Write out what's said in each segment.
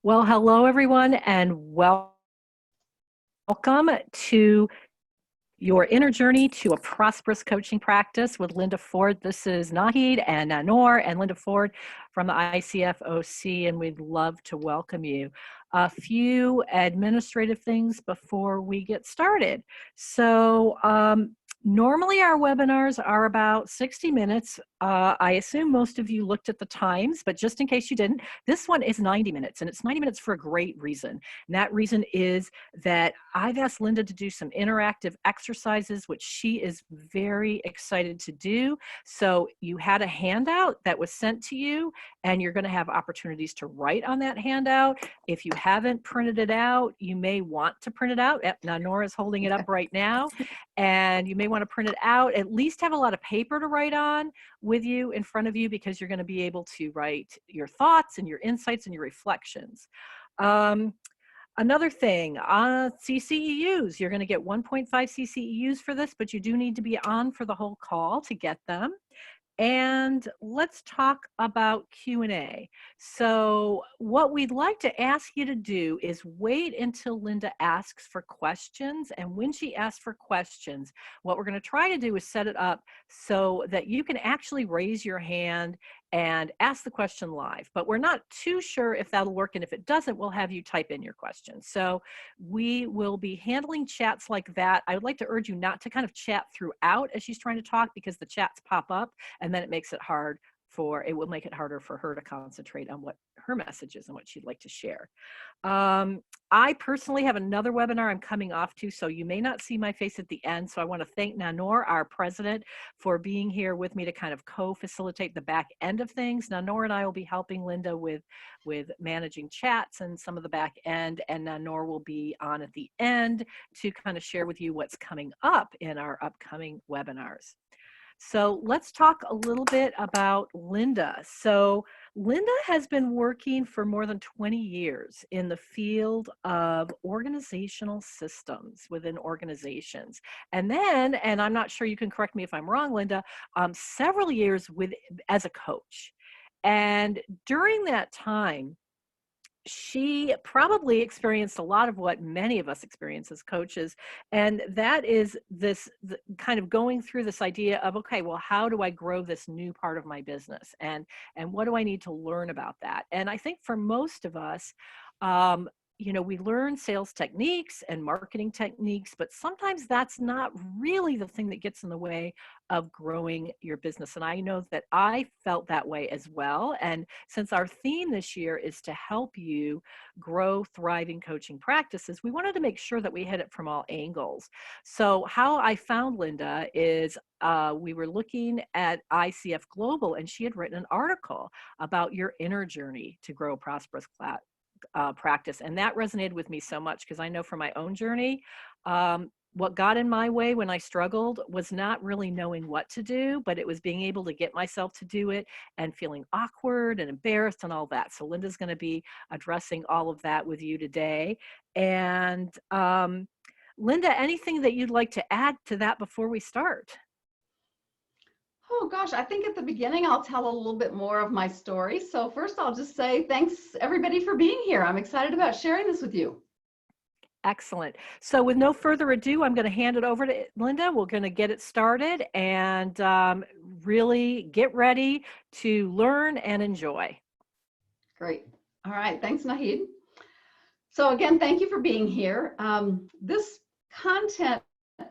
Well, hello everyone, and welcome to your inner journey to a prosperous coaching practice with Linda Ford. This is Nahid and Nanor and Linda Ford from the ICFOC, and we'd love to welcome you. A few administrative things before we get started. Normally our webinars are about 60 minutes. I assume most of you looked at the times, but just in case you didn't, this one is 90 minutes, and it's 90 minutes for a great reason. And that reason is that I've asked Linda to do some interactive exercises, which she is very excited to do. So you had a handout that was sent to you, and you're going to have opportunities to write on that handout. If you haven't printed it out, you may want to print it out. Now Nora's holding it up right now, and you may want to print it out. At least have a lot of paper to write on with you in front of you, because you're going to be able to write your thoughts and your insights and your reflections. Another thing, CCEUs, you're going to get 1.5 CCEUs for this, but you do need to be on for the whole call to get them. And let's talk about Q&A. So what we'd like to ask you to do is wait until Linda asks for questions. And when she asks for questions, what we're going to try to do is set it up so that you can actually raise your hand and ask the question live. But we're not too sure if that'll work. And if it doesn't, we'll have you type in your question. So we will be handling chats like that. I would like to urge you not to kind of chat throughout as she's trying to talk, because the chats pop up, and then it makes it hard it will make it harder for her to concentrate on what her message is and what she'd like to share. I personally have another webinar I'm coming off to, so you may not see my face at the end. So I want to thank Nanor, our president, for being here with me to kind of co-facilitate the back end of things. Nanor and I will be helping Linda with managing chats and some of the back end, and Nanor will be on at the end to kind of share with you what's coming up in our upcoming webinars. So let's talk a little bit about Linda. So Linda has been working for more than 20 years in the field of organizational systems within organizations. And then, and I'm not sure, you can correct me if I'm wrong, Linda, several years as a coach. And during that time, she probably experienced a lot of what many of us experience as coaches, and that is kind of going through this idea of, okay, well, how do I grow this new part of my business, and what do I need to learn about that? And I think for most of us, we learn sales techniques and marketing techniques, but sometimes that's not really the thing that gets in the way of growing your business. And I know that I felt that way as well. And since our theme this year is to help you grow thriving coaching practices, we wanted to make sure that we hit it from all angles. So how I found Linda is we were looking at ICF Global, and she had written an article about your inner journey to grow a prosperous practice. And that resonated with me so much, because I know from my own journey, what got in my way when I struggled was not really knowing what to do, but it was being able to get myself to do it and feeling awkward and embarrassed and all that. So Linda's going to be addressing all of that with you today. And Linda, anything that you'd like to add to that before we start? Oh gosh, I think at the beginning I'll tell a little bit more of my story. So first I'll just say thanks everybody for being here. I'm excited about sharing this with you. Excellent. So with no further ado, I'm going to hand it over to Linda. We're going to get it started and really get ready to learn and enjoy. Great. All right. Thanks, Nahid. So again, thank you for being here. This content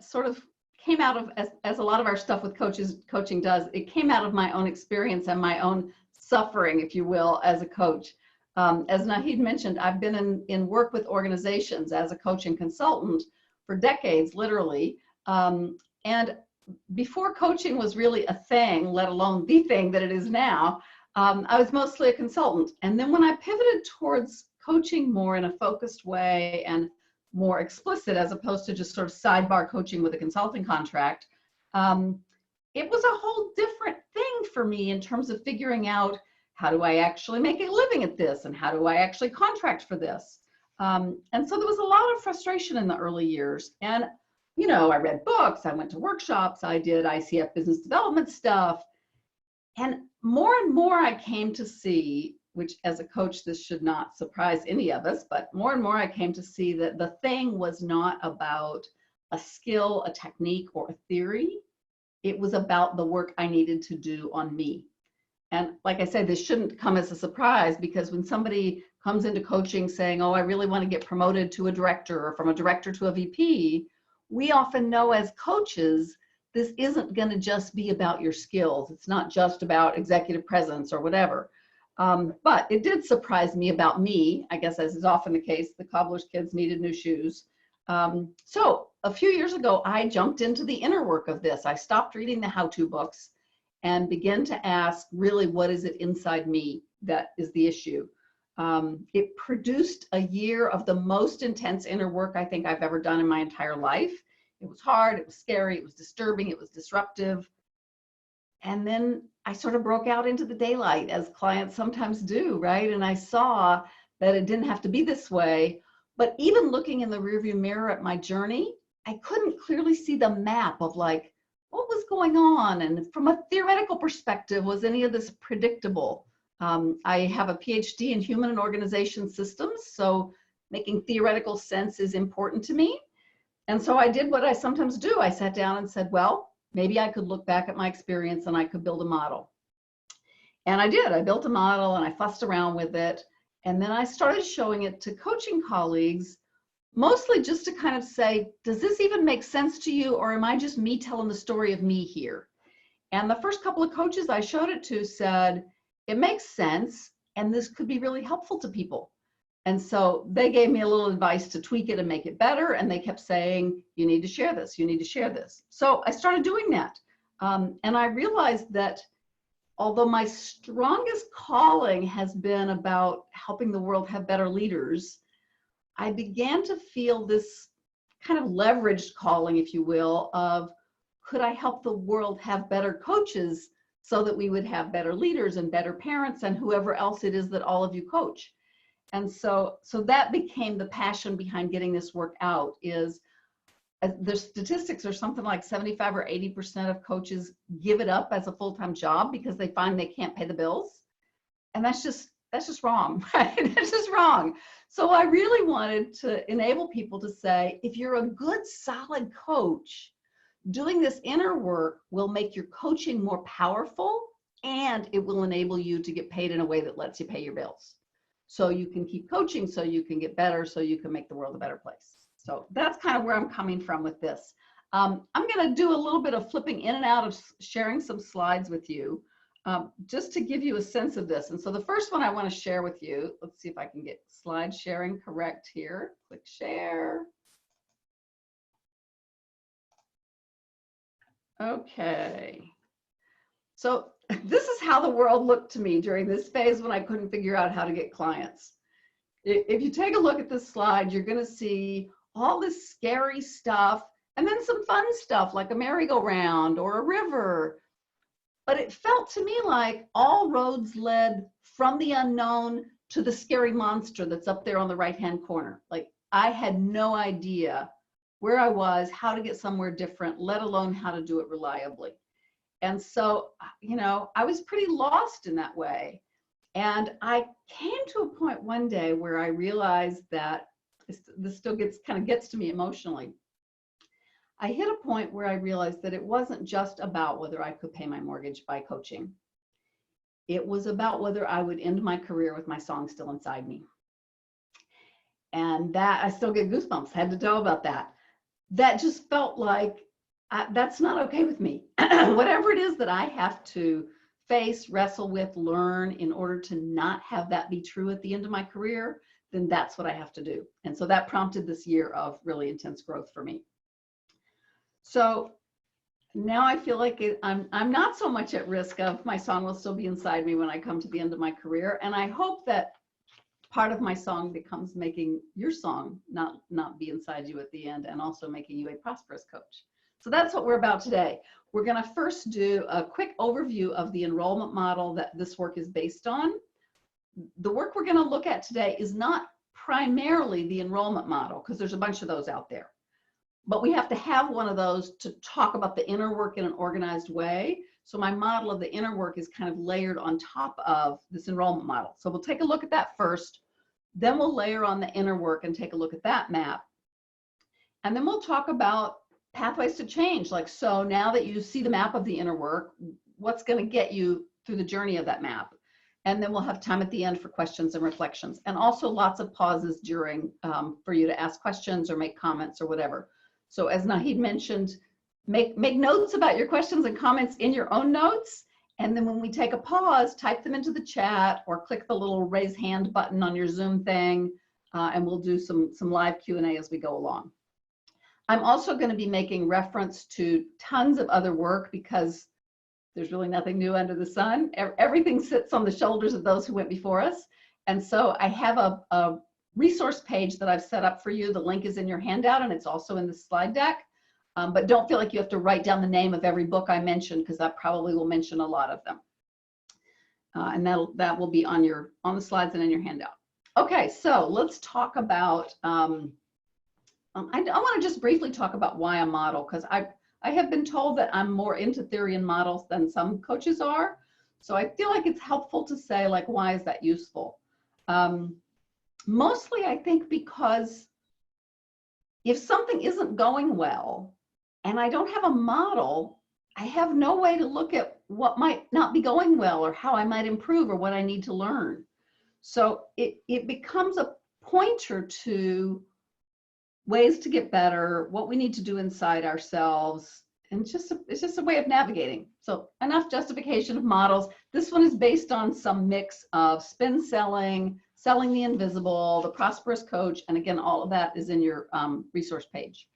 sort of came out of, as a lot of our stuff with coaching does, it came out of my own experience and my own suffering, if you will, as a coach. As Nahid mentioned, I've been in work with organizations as a coach and consultant for decades, literally. And before coaching was really a thing, let alone the thing that it is now, I was mostly a consultant. And then when I pivoted towards coaching more in a focused way and more explicit, as opposed to just sort of sidebar coaching with a consulting contract, it was a whole different thing for me in terms of figuring out, how do I actually make a living at this? And how do I actually contract for this? And so there was a lot of frustration in the early years. And, I read books, I went to workshops, I did ICF business development stuff. And more I came to see which as a coach, this should not surprise any of us, but more and more I came to see that the thing was not about a skill, a technique, or a theory. It was about the work I needed to do on me. And like I said, this shouldn't come as a surprise, because when somebody comes into coaching saying, oh, I really want to get promoted to a director, or from a director to a VP, we often know as coaches, this isn't going to just be about your skills. It's not just about executive presence or whatever. But it did surprise me about me, I guess, as is often the case. The cobbler's kids needed new shoes. So a few years ago, I jumped into the inner work of this. I stopped reading the how-to books and began to ask, really, what is it inside me that is the issue? It produced a year of the most intense inner work I think I've ever done in my entire life. It was hard, it was scary, it was disturbing, it was disruptive. And then I sort of broke out into the daylight, as clients sometimes do, right? And I saw that it didn't have to be this way. But even looking in the rearview mirror at my journey, I couldn't clearly see the map of like, what was going on? And from a theoretical perspective, was any of this predictable? I have a PhD in human and organization systems, so making theoretical sense is important to me. And so I did what I sometimes do. I sat down and said, well, maybe I could look back at my experience and I could build a model. And I did. I built a model and I fussed around with it. And then I started showing it to coaching colleagues, mostly just to kind of say, does this even make sense to you? Or am I just me telling the story of me here? And the first couple of coaches I showed it to said, it makes sense. And this could be really helpful to people. And so they gave me a little advice to tweak it and make it better. And they kept saying, you need to share this. You need to share this. So I started doing that. And I realized that although my strongest calling has been about helping the world have better leaders, I began to feel this kind of leveraged calling, if you will, of could I help the world have better coaches so that we would have better leaders and better parents and whoever else it is that all of you coach. And so that became the passion behind getting this work out. Is the statistics are something like 75 or 80% of coaches give it up as a full-time job because they find they can't pay the bills. And that's just wrong, right? That's just wrong. So I really wanted to enable people to say, if you're a good, solid coach, doing this inner work will make your coaching more powerful, and it will enable you to get paid in a way that lets you pay your bills. So you can keep coaching, so you can get better, so you can make the world a better place. So that's kind of where I'm coming from with this. I'm going to do a little bit of flipping in and out of sharing some slides with you, just to give you a sense of this. And so the first one I want to share with you, let's see if I can get slide sharing correct here. Click share. Okay. So this is how the world looked to me during this phase when I couldn't figure out how to get clients. If you take a look at this slide, you're going to see all this scary stuff and then some fun stuff like a merry-go-round or a river. But it felt to me like all roads led from the unknown to the scary monster that's up there on the right-hand corner. Like I had no idea where I was, how to get somewhere different, let alone how to do it reliably. And so, you know, I was pretty lost in that way. And I came to a point one day where I realized that this still gets to me emotionally. I hit a point where I realized that it wasn't just about whether I could pay my mortgage by coaching. It was about whether I would end my career with my song still inside me. And that, I still get goosebumps, had to tell about that. That just felt like, that's not okay with me. Whatever it is that I have to face, wrestle with, learn in order to not have that be true at the end of my career, then that's what I have to do. And so that prompted this year of really intense growth for me. So now I feel like I'm not so much at risk of my song will still be inside me when I come to the end of my career. And I hope that part of my song becomes making your song not be inside you at the end, and also making you a prosperous coach. So that's what we're about today. We're going to first do a quick overview of the enrollment model that this work is based on. The work we're going to look at today is not primarily the enrollment model, because there's a bunch of those out there. But we have to have one of those to talk about the inner work in an organized way. So my model of the inner work is kind of layered on top of this enrollment model. So we'll take a look at that first, then we'll layer on the inner work and take a look at that map. And then we'll talk about pathways to change. Like, so now that you see the map of the inner work, what's going to get you through the journey of that map? And then we'll have time at the end for questions and reflections, and also lots of pauses during for you to ask questions or make comments or whatever. So as Nahid mentioned, make notes about your questions and comments in your own notes. And then when we take a pause, type them into the chat or click the little raise hand button on your Zoom thing, and we'll do some live Q&A as we go along. I'm also going to be making reference to tons of other work because there's really nothing new under the sun. Everything sits on the shoulders of those who went before us. And so I have a resource page that I've set up for you. The link is in your handout and it's also in the slide deck. But don't feel like you have to write down the name of every book I mentioned, because that probably will mention a lot of them. And that will be on the slides and in your handout. Okay, so let's talk about, I want to just briefly talk about why a model, because I have been told that I'm more into theory and models than some coaches are. So I feel like it's helpful to say, like, why is that useful? Mostly, I think, because if something isn't going well and I don't have a model, I have no way to look at what might not be going well or how I might improve or what I need to learn. So it becomes a pointer to ways to get better, what we need to do inside ourselves, and it's just a way of navigating. So enough justification of models. This one is based on some mix of spin selling, selling the invisible, the Prosperous coach, and again, all of that is in your resource page.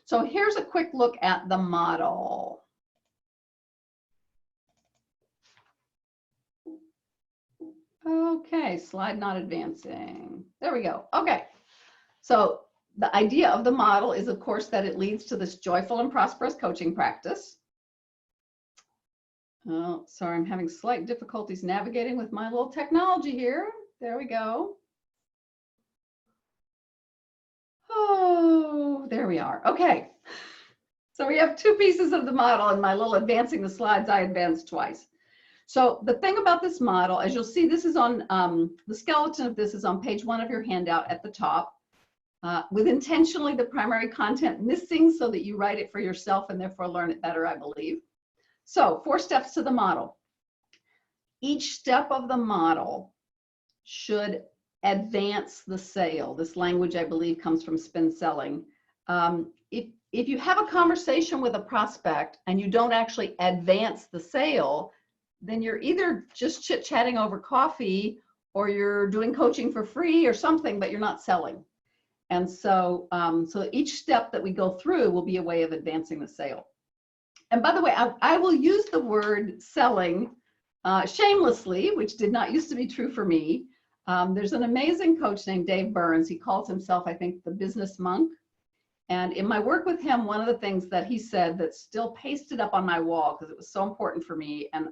So here's a quick look at the model. Okay, slide not advancing. There we go. Okay, so the idea of the model is, of course, that it leads to this joyful and prosperous coaching practice. Oh, sorry, I'm having slight difficulties navigating with my little technology here. There we go. Oh, there we are. Okay. So we have two pieces of the model, and my little advancing the slides, I advanced twice. So the thing about this model, as you'll see, this is on, the skeleton of this is on page 1 of your handout at the top. With intentionally the primary content missing so that you write it for yourself and therefore learn it better, I believe. So 4 steps to the model. Each step of the model should advance the sale. This language, I believe, comes from spin selling. If you have a conversation with a prospect and you don't actually advance the sale, then you're either just chit-chatting over coffee or you're doing coaching for free or something, but you're not selling. And so, so each step that we go through will be a way of advancing the sale. And by the way, I will use the word selling shamelessly, which did not used to be true for me. There's an amazing coach named Dave Burns. He calls himself, I think, the business monk. And in my work with him, one of the things that he said that's still pasted up on my wall, because it was so important for me, and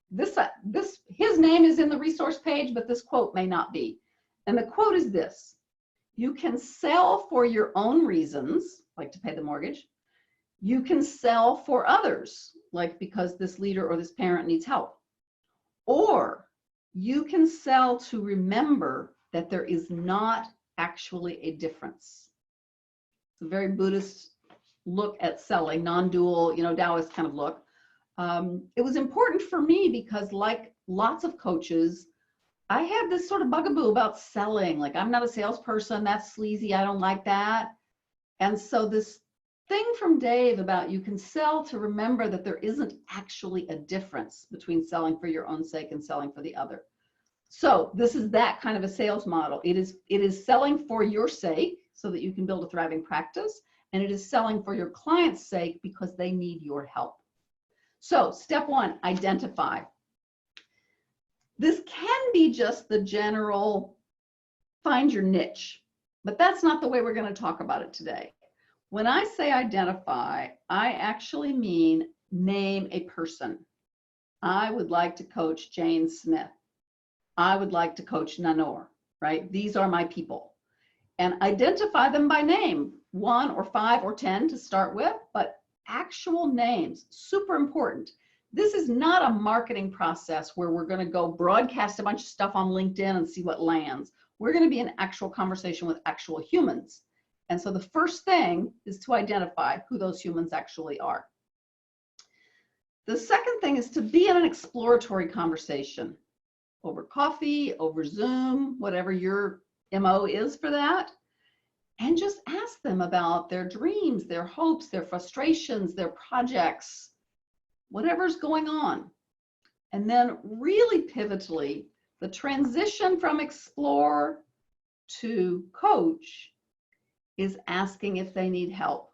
his name is in the resource page, but this quote may not be. And the quote is this: you can sell for your own reasons, like to pay the mortgage. You can sell for others, like because this leader or this parent needs help. Or you can sell to remember that there is not actually a difference. It's a very Buddhist look at selling, non-dual, Taoist kind of look. It was important for me because, like lots of coaches, I had this sort of bugaboo about selling. Like, I'm not a salesperson, that's sleazy, I don't like that. And so this thing from Dave about you can sell to remember that there isn't actually a difference between selling for your own sake and selling for the other. So this is that kind of a sales model. It is selling for your sake so that you can build a thriving practice, and it is selling for your client's sake because they need your help. So step 1, identify. This can be just the general find your niche, but that's not the way we're going to talk about it today. When I say identify, I actually mean name a person. I would like to coach Jane Smith. I would like to coach Nanor, right? These are my people. And identify them by name, 1 or 5 or 10 to start with, but actual names, super important. This is not a marketing process where we're going to go broadcast a bunch of stuff on LinkedIn and see what lands. We're going to be in actual conversation with actual humans. And so the first thing is to identify who those humans actually are. The second thing is to be in an exploratory conversation over coffee, over Zoom, whatever your MO is for that. And just ask them about their dreams, their hopes, their frustrations, their projects, whatever's going on. And then really pivotally, the transition from explore to coach is asking if they need help.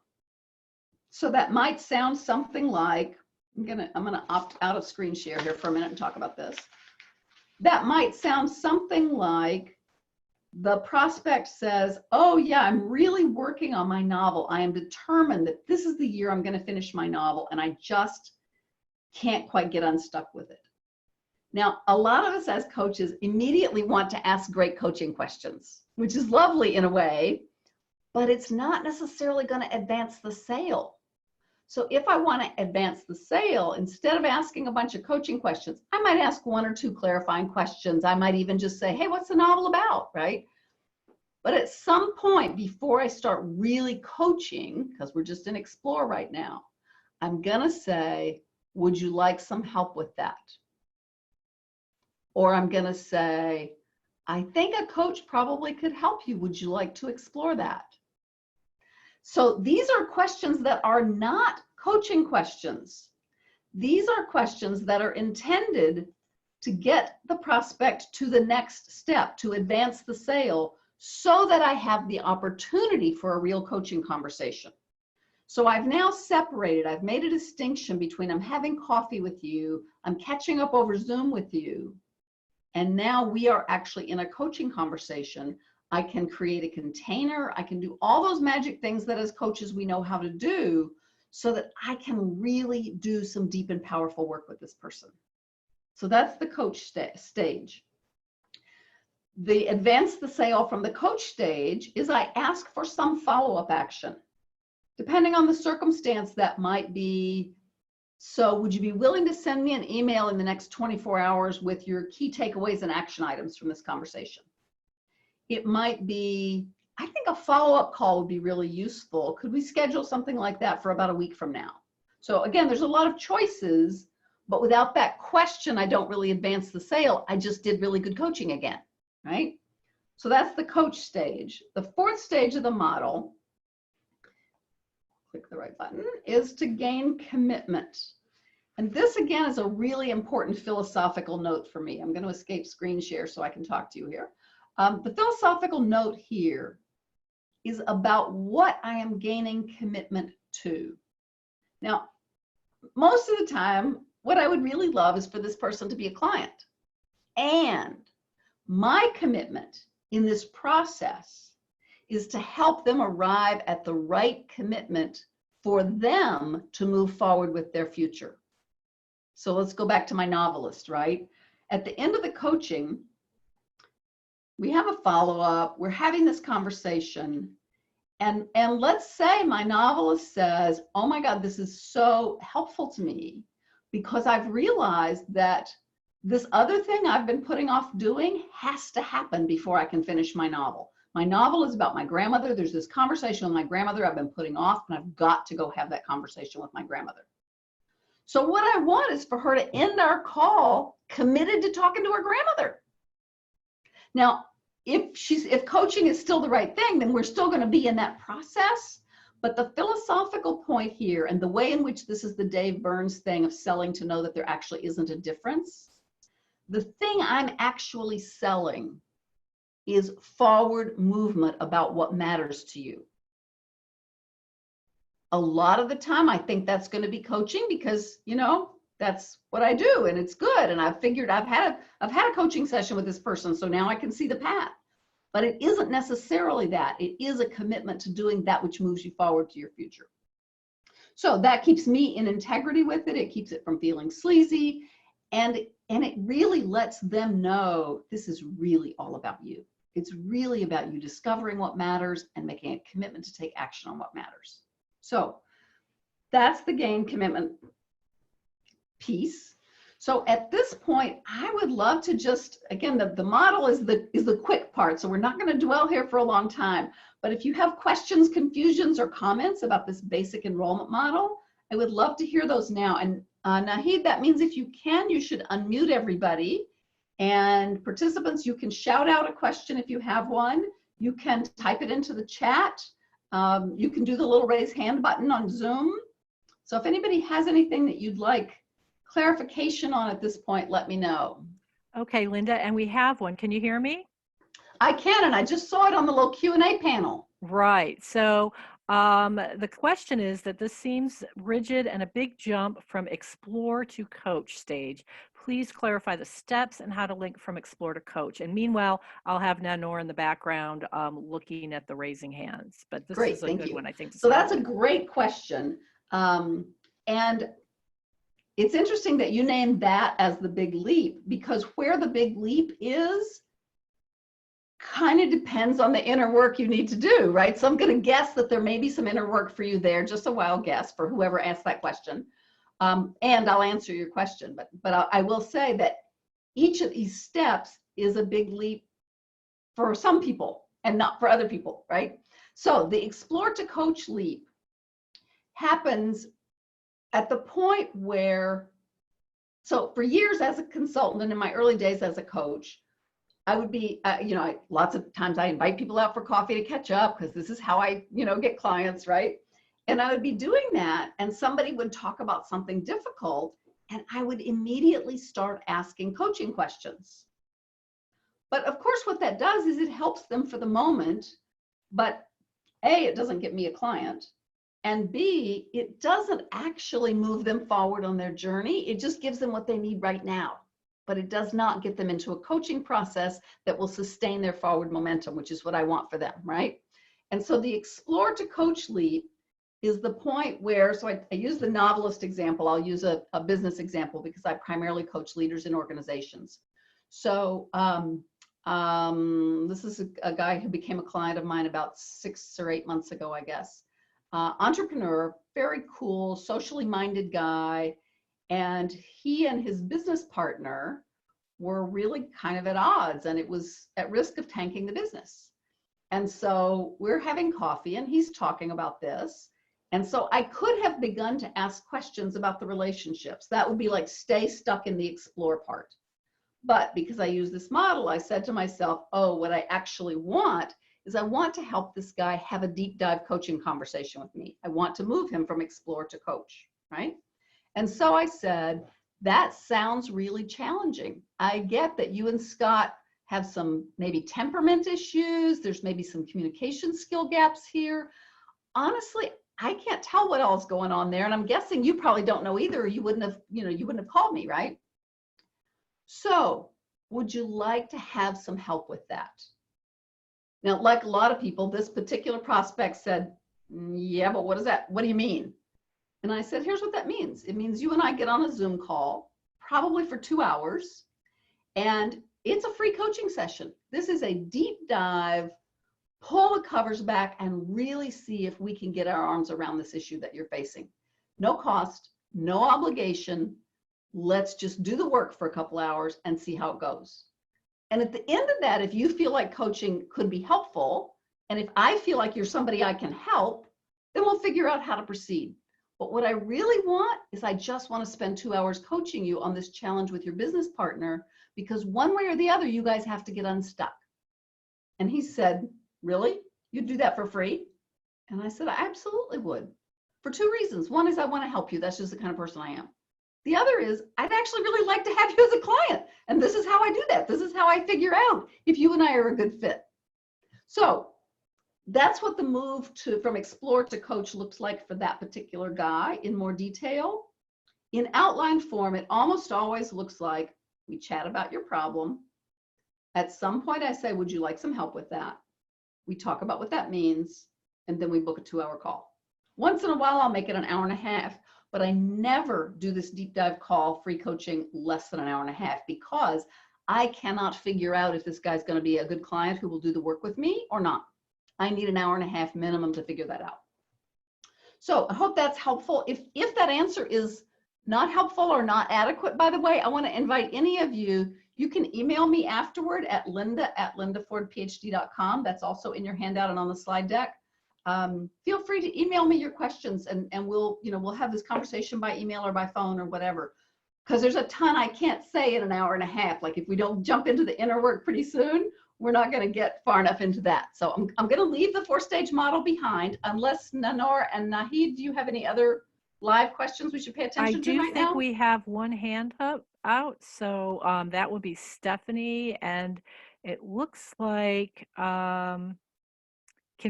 So that might sound something like, I'm gonna opt out of screen share here for a minute and talk about this. That might sound something like, the prospect says, oh yeah, I'm really working on my novel. I am determined that this is the year I'm going to finish my novel, and I just can't quite get unstuck with it. Now, a lot of us as coaches immediately want to ask great coaching questions, which is lovely in a way, but it's not necessarily going to advance the sale. So if I want to advance the sale, instead of asking a bunch of coaching questions, I might ask one or two clarifying questions. I might even just say, hey, what's the novel about, right? But at some point before I start really coaching, because we're just in explore right now, I'm going to say, would you like some help with that? Or I'm going to say, I think a coach probably could help you. Would you like to explore that? So these are questions that are not coaching questions. These are questions that are intended to get the prospect to the next step, to advance the sale, so that I have the opportunity for a real coaching conversation. So I've now separated, I've made a distinction between I'm having coffee with you, I'm catching up over Zoom with you, and now we are actually in a coaching conversation. I can create a container. I can do all those magic things that as coaches we know how to do, so that I can really do some deep and powerful work with this person. So that's the coach stage. The advance the sale from the coach stage is I ask for some follow-up action. Depending on the circumstance, that might be, so would you be willing to send me an email in the next 24 hours with your key takeaways and action items from this conversation? It might be, I think a follow-up call would be really useful. Could we schedule something like that for about a week from now? So again, there's a lot of choices, but without that question, I don't really advance the sale. I just did really good coaching again, right? So that's the coach stage. The fourth stage of the model, click the right button, is to gain commitment. And this again is a really important philosophical note for me. I'm going to escape screen share so I can talk to you here. The philosophical note here is about what I am gaining commitment to. Now, most of the time, what I would really love is for this person to be a client. And my commitment in this process is to help them arrive at the right commitment for them to move forward with their future. So let's go back to my novelist, right? At the end of the coaching, we have a follow-up, we're having this conversation, and let's say my novelist says, oh my God, this is so helpful to me because I've realized that this other thing I've been putting off doing has to happen before I can finish my novel. My novel is about my grandmother. There's this conversation with my grandmother I've been putting off, and I've got to go have that conversation with my grandmother. So what I want is for her to end our call committed to talking to her grandmother. Now, if coaching is still the right thing, then we're still going to be in that process. But the philosophical point here, and the way in which this is the Dave Burns thing of selling to know that there actually isn't a difference, the thing I'm actually selling is forward movement about what matters to you. A lot of the time, I think that's going to be coaching because, you know, that's what I do and it's good. And I've figured I've had a coaching session with this person, so now I can see the path. But it isn't necessarily that. It is a commitment to doing that which moves you forward to your future. So that keeps me in integrity with it. It keeps it from feeling sleazy. And it really lets them know this is really all about you. It's really about you discovering what matters and making a commitment to take action on what matters. So that's the gain commitment piece. So at this point, I would love to just, again, the model is the quick part. So we're not going to dwell here for a long time. But if you have questions, confusions, or comments about this basic enrollment model, I would love to hear those now. And Nahid, that means if you can, you should unmute everybody. And participants, you can shout out a question if you have one. You can type it into the chat. You can do the little raise hand button on Zoom. So if anybody has anything that you'd like clarification on at this point, let me know. Okay, Linda, and we have one. Can you hear me? I can, and I just saw it on the little Q&A panel. Right. So the question is that this seems rigid and a big jump from explore to coach stage. Please clarify the steps and how to link from explore to coach. And meanwhile, I'll have Nanor in the background looking at the raising hands. But this Great, is a thank good you. one, I think. So that's a great question. And it's interesting that you named that as the big leap, because where the big leap is kind of depends on the inner work you need to do, right? So I'm going to guess that there may be some inner work for you there, just a wild guess for whoever asked that question. And I'll answer your question, but I will say that each of these steps is a big leap for some people and not for other people, right? So the explore to coach leap happens at the point where, so for years as a consultant and in my early days as a coach, I would be, lots of times I invite people out for coffee to catch up because this is how I, get clients, right? And I would be doing that and somebody would talk about something difficult and I would immediately start asking coaching questions. But of course, what that does is it helps them for the moment, but A, it doesn't get me a client. And B, it doesn't actually move them forward on their journey. It just gives them what they need right now. But it does not get them into a coaching process that will sustain their forward momentum, which is what I want for them, right? And so the explore to coach leap is the point where, so I use the novelist example. I'll use a business example because I primarily coach leaders in organizations. So this is a guy who became a client of mine about 6 or 8 months ago, I guess. Entrepreneur, very cool, socially minded guy. And he and his business partner were really kind of at odds and it was at risk of tanking the business. And so we're having coffee and he's talking about this. And so I could have begun to ask questions about the relationships. That would be like stay stuck in the explore part. But because I use this model, I said to myself, oh, what I actually want is I want to help this guy have a deep dive coaching conversation with me. I want to move him from explore to coach, right? And so I said, that sounds really challenging. I get that you and Scott have some maybe temperament issues. There's maybe some communication skill gaps here. Honestly, I can't tell what all's going on there. And I'm guessing you probably don't know either. Or you wouldn't have called me, right? So would you like to have some help with that? Now, like a lot of people, this particular prospect said, yeah, but what is that? What do you mean? And I said, here's what that means. It means you and I get on a Zoom call, probably for 2 hours, and it's a free coaching session. This is a deep dive, pull the covers back and really see if we can get our arms around this issue that you're facing. No cost, no obligation. Let's just do the work for a couple hours and see how it goes. And at the end of that, if you feel like coaching could be helpful, and if I feel like you're somebody I can help, then we'll figure out how to proceed. But what I really want is I just want to spend 2 hours coaching you on this challenge with your business partner, because one way or the other, you guys have to get unstuck. And he said, really? You'd do that for free? And I said, I absolutely would, for 2 reasons. One is I want to help you. That's just the kind of person I am. The other is I'd actually really like to have you as a client. And this is how I do that. This is how I figure out if you and I are a good fit. So that's what the move from explore to coach looks like for that particular guy in more detail. In outline form, it almost always looks like we chat about your problem. At some point I say, would you like some help with that? We talk about what that means, and then we book a 2-hour call. Once in a while, I'll make it an hour and a half, but I never do this deep dive call, free coaching, less than an hour and a half, because I cannot figure out if this guy's going to be a good client who will do the work with me or not. I need an hour and a half minimum to figure that out. So I hope that's helpful. If that answer is not helpful or not adequate, by the way, I want to invite any of you. You can email me afterward at linda@lindafordphd.com. That's also in your handout and on the slide deck. Feel free to email me your questions, and we'll have this conversation by email or by phone or whatever. Because there's a ton I can't say in an hour and a half. Like if we don't jump into the inner work pretty soon, we're not going to get far enough into that. So I'm going to leave the 4-stage model behind, unless Nanor and Nahid, do you have any other live questions we should pay attention to right now? I do think we have one hand up out. So that would be Stephanie. And it looks like, can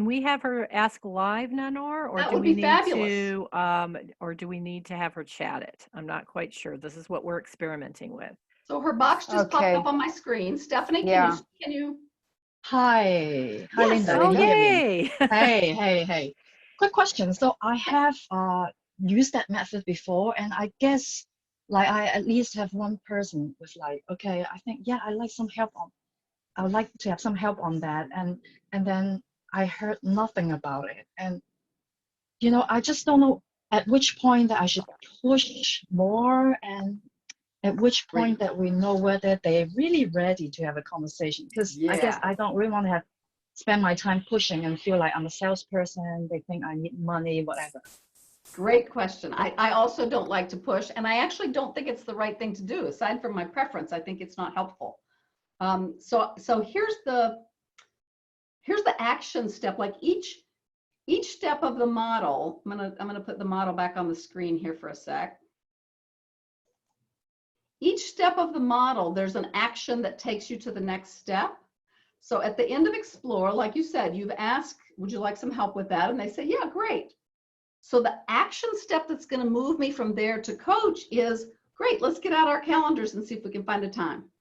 we have her ask live, Nanor, or That do would we be need fabulous. to, or do we need to have her chat it? I'm not quite sure. This is what we're experimenting with. So her box just popped up on my screen. Stephanie, can you? Hi, Yes. Linda. Oh, Can you hear me? yay! Hey. Quick question. So I have used that method before, and I guess like I at least have one person with like, okay, I think I like some help on. I would like to have some help on that, and then I heard nothing about it, and I just don't know at which point that I should push more, and at which point that we know whether they're really ready to have a conversation. Because I guess I don't really want to spend my time pushing and feel like I'm a salesperson. They think I need money, whatever. Great question. I also don't like to push, and I actually don't think it's the right thing to do. Aside from my preference, I think it's not helpful. So here's the action step. Like each step of the model, I'm gonna put the model back on the screen here for a sec. Each step of the model, there's an action that takes you to the next step. So at the end of Explore, like you said, you've asked, would you like some help with that? And they say, yeah, great. So the action step that's going to move me from there to coach is, great, let's get out our calendars and see if we can find a time.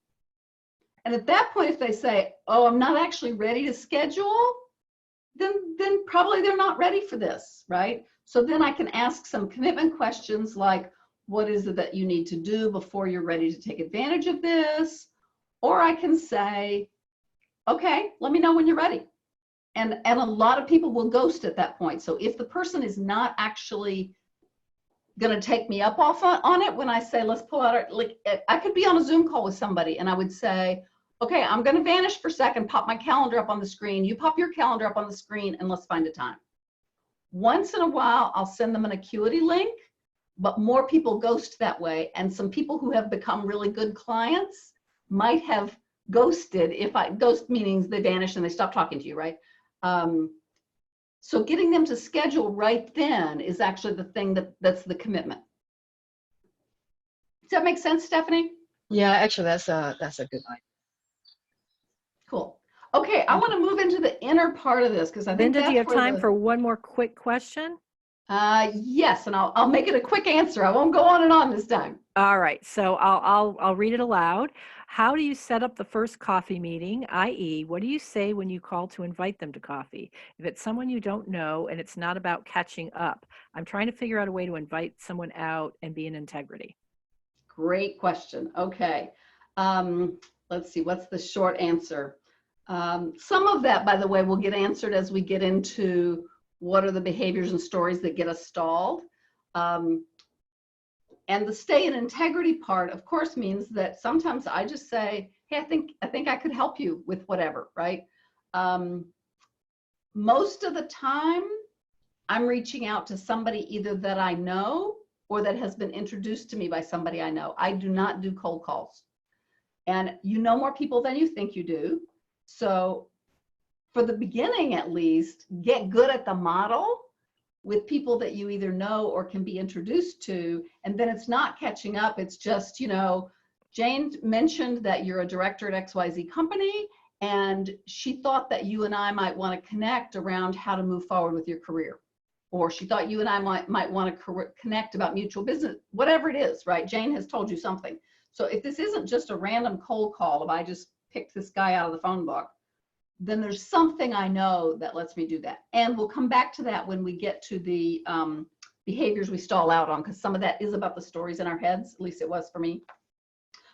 And at that point, if they say, oh, I'm not actually ready to schedule, then probably they're not ready for this, right? So then I can ask some commitment questions like, what is it that you need to do before you're ready to take advantage of this? Or I can say, okay, let me know when you're ready. And a lot of people will ghost at that point. So if the person is not actually going to take me up on it, when I say, let's pull out like I could be on a Zoom call with somebody and I would say, okay, I'm going to vanish for a second, pop my calendar up on the screen. You pop your calendar up on the screen and let's find a time. Once in a while, I'll send them an Acuity link, but more people ghost that way. And some people who have become really good clients might have ghosted. Ghost means they vanish and they stop talking to you, right? So getting them to schedule right then is actually the thing that's the commitment. Does that make sense, Stephanie? Yeah, actually, that's a good idea. Cool. Okay, I want to move into the inner part of this because I think Linda, do you have time for one more quick question? Yes, and I'll make it a quick answer. I won't go on and on this time. All right, so I'll read it aloud. How do you set up the first coffee meeting, i.e., what do you say when you call to invite them to coffee? If it's someone you don't know and it's not about catching up, I'm trying to figure out a way to invite someone out and be in integrity. Great question. Okay, let's see, what's the short answer? Some of that, by the way, will get answered as we get into what are the behaviors and stories that get us stalled. And the stay in integrity part, of course, means that sometimes I just say, hey, I think I could help you with whatever, right? Most of the time, I'm reaching out to somebody either that I know or that has been introduced to me by somebody I know. I do not do cold calls. And you know more people than you think you do. So for the beginning, at least, get good at the model with people that you either know or can be introduced to, and then it's not catching up. It's just, Jane mentioned that you're a director at XYZ company, and she thought that you and I might want to connect around how to move forward with your career. Or she thought you and I might want to connect about mutual business, whatever it is, right? Jane has told you something. So if this isn't just a random cold call, if I just picked this guy out of the phone book, then there's something I know that lets me do that. And we'll come back to that when we get to the behaviors we stall out on, because some of that is about the stories in our heads, at least it was for me.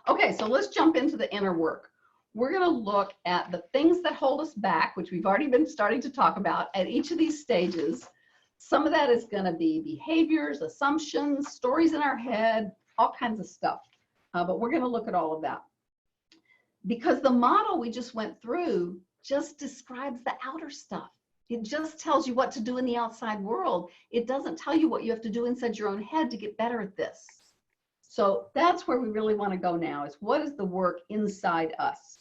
Okay, so let's jump into the inner work. We're gonna look at the things that hold us back, which we've already been starting to talk about at each of these stages. Some of that is going to be behaviors, assumptions, stories in our head, all kinds of stuff. But we're going to look at all of that. Because the model we just went through just describes the outer stuff. It just tells you what to do in the outside world. It doesn't tell you what you have to do inside your own head to get better at this. So that's where we really want to go now, is what is the work inside us?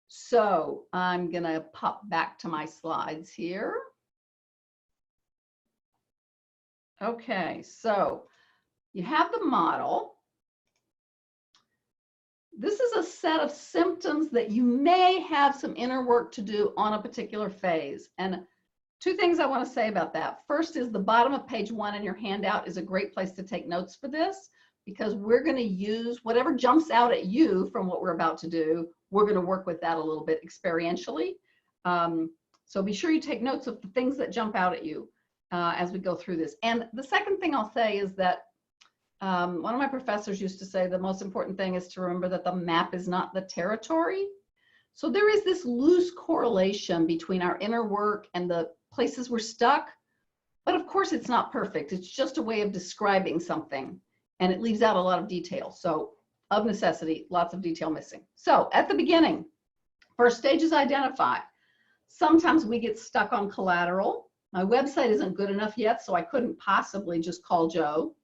So I'm going to pop back to my slides here. Okay, so you have the model. This is a set of symptoms that you may have some inner work to do on a particular phase. And two things I want to say about that. First is the bottom of page 1 in your handout is a great place to take notes for this, because we're going to use whatever jumps out at you from what we're about to do. We're going to work with that a little bit experientially. So be sure you take notes of the things that jump out at you as we go through this. And the second thing I'll say is that one of my professors used to say the most important thing is to remember that the map is not the territory. So there is this loose correlation between our inner work and the places we're stuck. But of course, it's not perfect. It's just a way of describing something, and it leaves out a lot of detail. So of necessity, lots of detail missing. So at the beginning, first stage is identify. Sometimes we get stuck on collateral. My website isn't good enough yet, so I couldn't possibly just call Joe.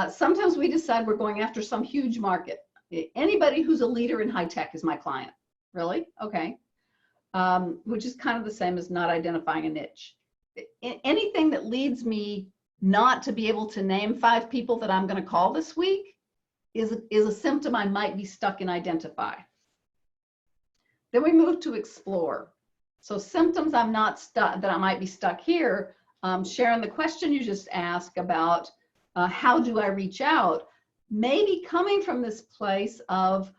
Sometimes we decide we're going after some huge market. Anybody who's a leader in high tech is my client. Really? Okay. Which is kind of the same as not identifying a niche. Anything that leads me not to be able to name 5 people that I'm going to call this week is a symptom I might be stuck in identify. Then we move to explore. So symptoms I'm not stuck, that I might be stuck here. Sharon, the question you just asked about how do I reach out, maybe coming from this place of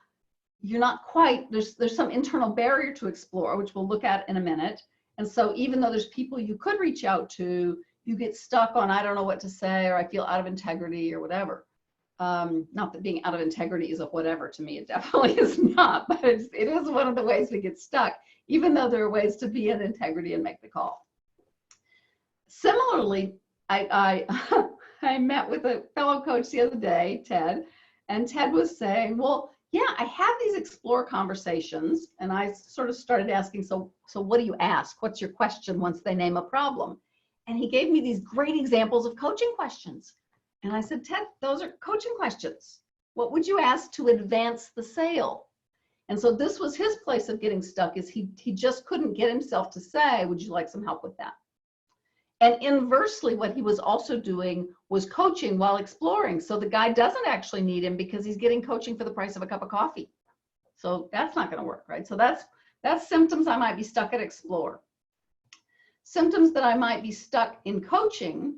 you're not quite, there's some internal barrier to explore, which we'll look at in a minute. And so even though there's people you could reach out to, you get stuck on, I don't know what to say, or I feel out of integrity or whatever. Not that being out of integrity is a whatever to me, it definitely is not, but it is one of the ways we get stuck, even though there are ways to be in integrity and make the call. Similarly, I met with a fellow coach the other day, Ted, and Ted was saying, well, yeah, I have these explore conversations, and I sort of started asking, so what do you ask? What's your question once they name a problem? And he gave me these great examples of coaching questions. And I said, Ted, those are coaching questions. What would you ask to advance the sale? And so this was his place of getting stuck, is he just couldn't get himself to say, would you like some help with that? And inversely, what he was also doing was coaching while exploring. So the guy doesn't actually need him because he's getting coaching for the price of a cup of coffee. So that's not going to work, right? So that's symptoms I might be stuck at explore. Symptoms that I might be stuck in coaching,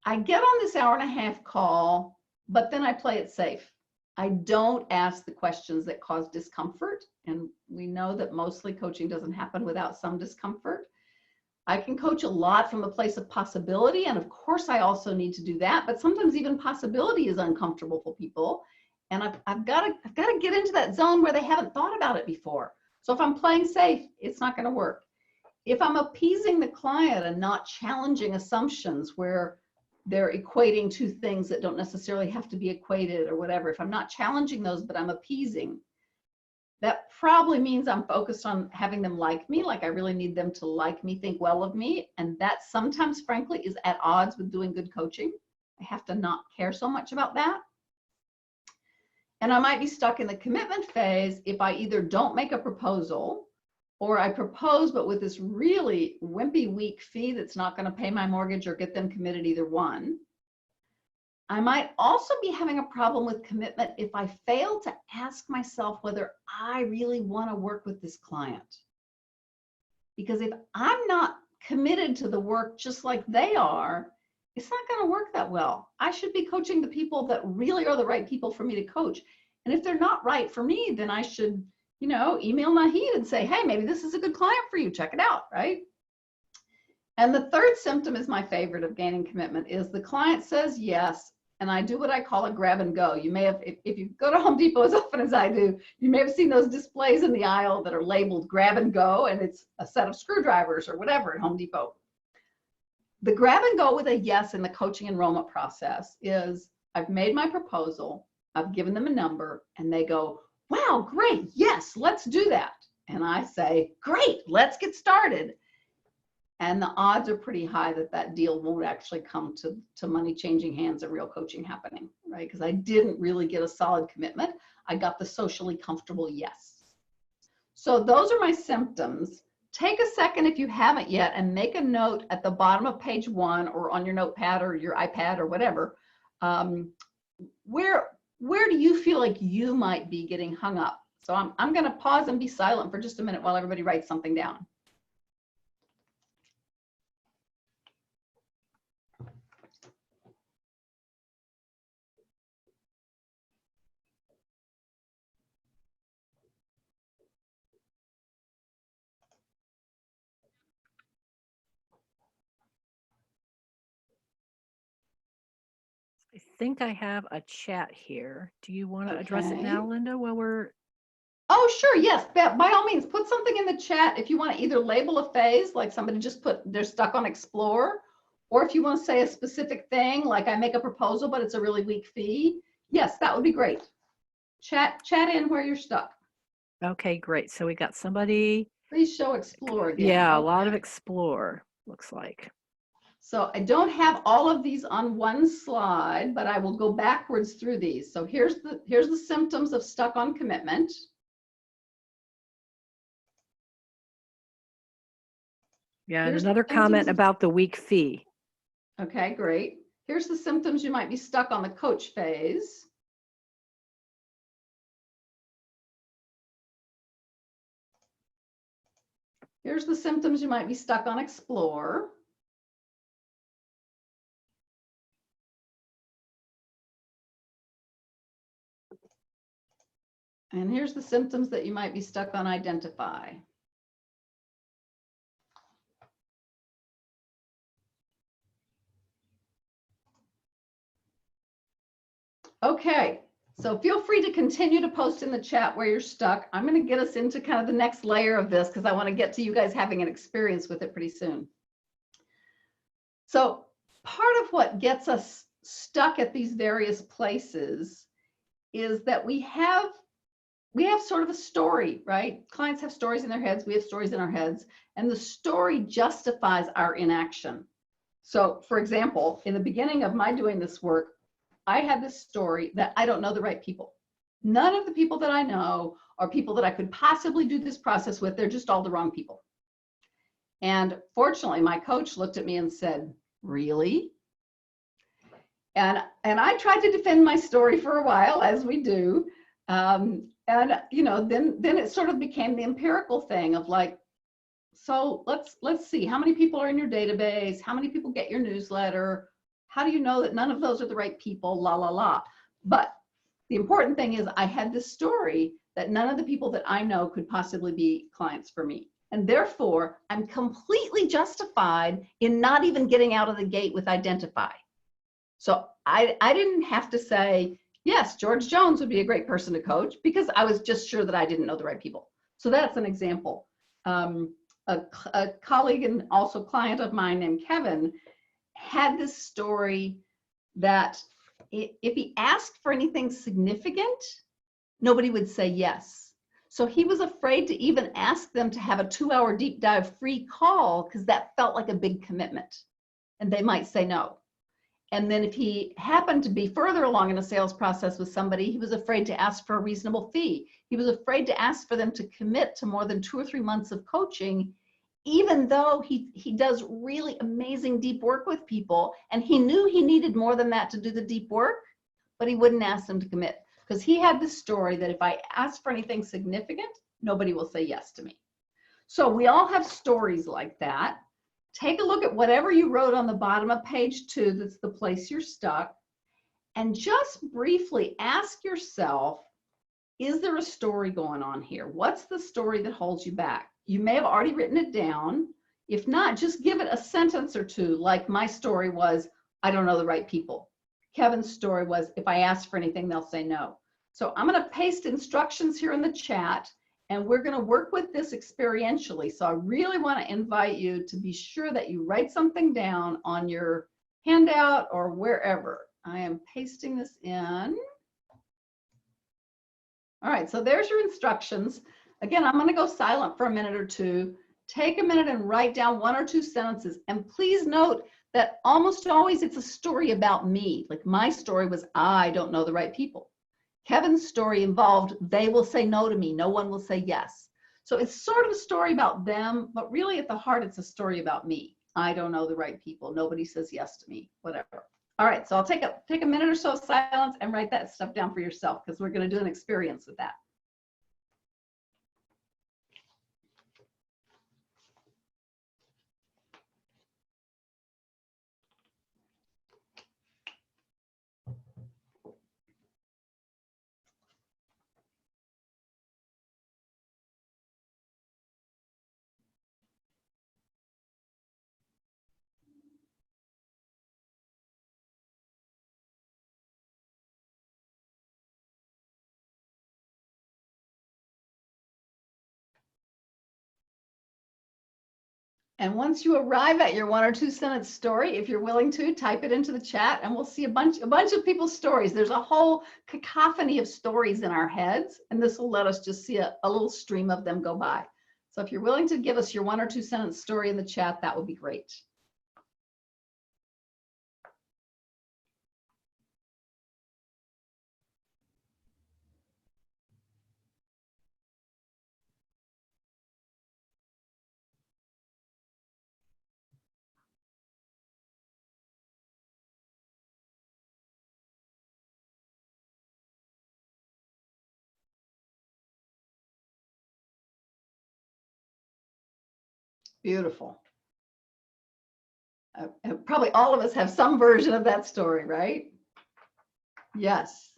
I get on this hour-and-a-half call, but then I play it safe. I don't ask the questions that cause discomfort. And we know that mostly coaching doesn't happen without some discomfort. I can coach a lot from a place of possibility. And of course, I also need to do that. But sometimes even possibility is uncomfortable for people. And I've got to get into that zone where they haven't thought about it before. So if I'm playing safe, it's not going to work. If I'm appeasing the client and not challenging assumptions where they're equating two things that don't necessarily have to be equated or whatever, if I'm not challenging those, but I'm appeasing, that probably means I'm focused on having them like me, like I really need them to like me, think well of me. And that sometimes, frankly, is at odds with doing good coaching. I have to not care so much about that. And I might be stuck in the commitment phase if I either don't make a proposal, or I propose, but with this really wimpy, weak fee that's not going to pay my mortgage or get them committed, either one. I might also be having a problem with commitment if I fail to ask myself whether I really want to work with this client. Because if I'm not committed to the work just like they are, it's not going to work that well. I should be coaching the people that really are the right people for me to coach. And if they're not right for me, then I should, email Nahid and say, hey, maybe this is a good client for you. Check it out, right? And the third symptom is my favorite of gaining commitment, is the client says yes, and I do what I call a grab and go. You may have, if you go to Home Depot as often as I do, you may have seen those displays in the aisle that are labeled grab and go, and it's a set of screwdrivers or whatever at Home Depot. The grab and go with a yes in the coaching enrollment process is I've made my proposal, I've given them a number, and they go, wow, great, yes, let's do that. And I say, great, let's get started. And the odds are pretty high that that deal won't actually come to money changing hands and real coaching happening, right? Because I didn't really get a solid commitment. I got the socially comfortable yes. So those are my symptoms. Take a second if you haven't yet and make a note at the bottom of page 1 or on your notepad or your iPad or whatever. Where do you feel like you might be getting hung up? So I'm going to pause and be silent for just a minute while everybody writes something down. I think I have a chat here. Do you want to address it Okay. now, Linda, while we're... Oh, sure, yes. By all means, put something in the chat if you want to either label a phase, like somebody just put they're stuck on explore, or if you want to say a specific thing, like I make a proposal, but it's a really weak fee. Yes, that would be great. Chat in where you're stuck. Okay, great. So we got somebody... Please show explore again. Yeah, Okay. a lot of explore, looks like. So I don't have all of these on one slide, but I will go backwards through these. So here's the symptoms of stuck on commitment. Yeah, and Here's another comment about the weak fee. Okay, great. Here's the symptoms you might be stuck on the coach phase. Here's the symptoms you might be stuck on explore. And here's the symptoms that you might be stuck on identify. Okay, so feel free to continue to post in the chat where you're stuck. I'm going to get us into kind of the next layer of this because I want to get to you guys having an experience with it pretty soon. So part of what gets us stuck at these various places is that we have sort of a story, right? Clients have stories in their heads, we have stories in our heads, and the story justifies our inaction. So for example, in the beginning of my doing this work, I had this story that I don't know the right people. None of the people that I know are people that I could possibly do this process with. They're just all the wrong people. And fortunately, my coach looked at me and said, really? And I tried to defend my story for a while, as we do. And you know, then it sort of became the empirical thing of like, so let's see, how many people are in your database? How many people get your newsletter? How do you know that none of those are the right people? La, la, la. But the important thing is I had this story that none of the people that I know could possibly be clients for me. And therefore, I'm completely justified in not even getting out of the gate with identify. So I didn't have to say, yes, George Jones would be a great person to coach because I was just sure that I didn't know the right people. So that's an example. A colleague and also client of mine named Kevin had this story that if he asked for anything significant, nobody would say yes. So he was afraid to even ask them to have a 2-hour deep dive free call because that felt like a big commitment and they might say no. And then if he happened to be further along in a sales process with somebody, he was afraid to ask for a reasonable fee. He was afraid to ask for them to commit to more than 2 or 3 months of coaching, even though he does really amazing deep work with people. And he knew he needed more than that to do the deep work, but he wouldn't ask them to commit because he had this story that if I ask for anything significant, nobody will say yes to me. So we all have stories like that. Take a look at whatever you wrote on the bottom of page 2, that's the place you're stuck, and just briefly ask yourself, is there a story going on here? What's the story that holds you back? You may have already written it down. If not, just give it a sentence or two, like my story was, I don't know the right people. Kevin's story was, if I ask for anything, they'll say no. So I'm going to paste instructions here in the chat, And we're going to work with this experientially. So I really want to invite you to be sure that you write something down on your handout or wherever. I am pasting this in. All right, so there's your instructions. Again, I'm going to go silent for a minute or two. Take a minute and write down 1 or 2 sentences. And please note that almost always it's a story about me. Like my story was, I don't know the right people. Kevin's story involved, they will say no to me. No one will say yes. So it's sort of a story about them, but really at the heart, it's a story about me. I don't know the right people. Nobody says yes to me, whatever. All right, so I'll take a minute or so of silence and write that stuff down for yourself because we're going to do an experience with that. And once you arrive at your 1 or 2 sentence story, if you're willing to, type it into the chat and we'll see a bunch of people's stories. There's a whole cacophony of stories in our heads, and this will let us just see a little stream of them go by. So if you're willing to give us your 1 or 2 sentence story in the chat, that would be great. Beautiful. Probably all of us have some version of that story, right? Yes.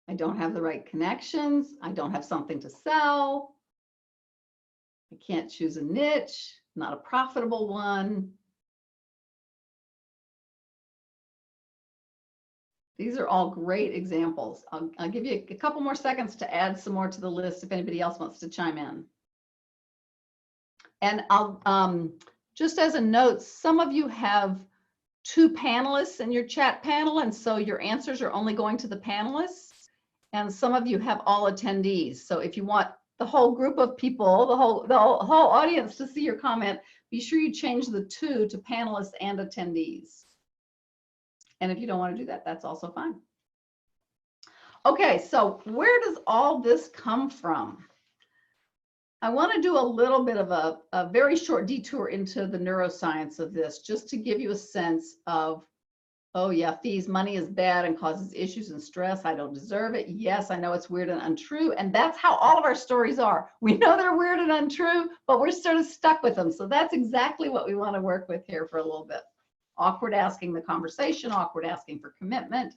I don't have the right connections. I don't have something to sell. I can't choose a niche, not a profitable one. These are all great examples. I'll give you a couple more seconds to add some more to the list if anybody else wants to chime in. And I'll just as a note, some of you have 2 panelists in your chat panel, and so your answers are only going to the panelists. And some of you have all attendees. So if you want the whole group of people, the whole audience to see your comment, be sure you change the 2 to panelists and attendees. And if you don't want to do that, that's also fine. Okay, so where does all this come from? I want to do a little bit of a very short detour into the neuroscience of this, just to give you a sense of, oh yeah, fees, money is bad and causes issues and stress. I don't deserve it. Yes, I know it's weird and untrue. And that's how all of our stories are. We know they're weird and untrue, but we're sort of stuck with them. So that's exactly what we want to work with here for a little bit. Awkward asking the conversation, awkward asking for commitment.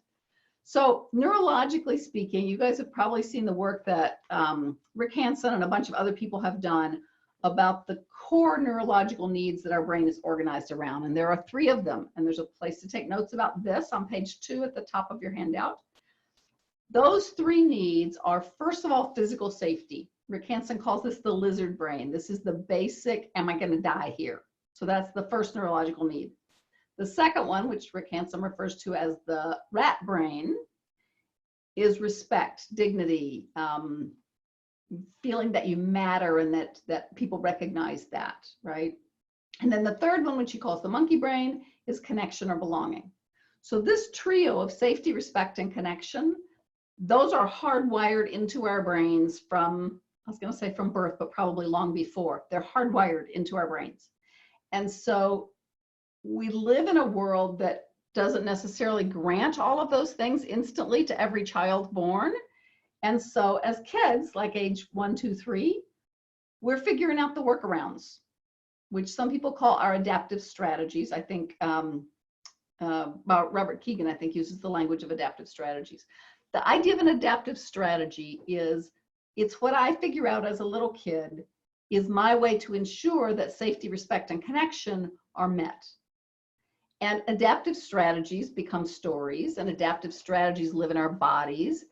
So neurologically speaking, you guys have probably seen the work that Rick Hansen and a bunch of other people have done about the core neurological needs that our brain is organized around. And there are 3 of them. And there's a place to take notes about this on page 2 at the top of your handout. Those 3 needs are, first of all, physical safety. Rick Hansen calls this the lizard brain. This is the basic, am I going to die here? So that's the first neurological need. The second one, which Rick Hansen refers to as the rat brain, is respect, dignity, feeling that you matter and that people recognize that, right? And then the third one, which he calls the monkey brain, is connection or belonging. So this trio of safety, respect, and connection, those are hardwired into our brains from, I was going to say from birth, but probably long before. They're hardwired into our brains. And so we live in a world that doesn't necessarily grant all of those things instantly to every child born. And so as kids, like age 1, 2, 3, we're figuring out the workarounds, which some people call our adaptive strategies. I think Robert Keegan, I think, uses the language of adaptive strategies. The idea of an adaptive strategy is, it's what I figure out as a little kid is my way to ensure that safety, respect, and connection are met. And adaptive strategies become stories, and adaptive strategies live in our bodies,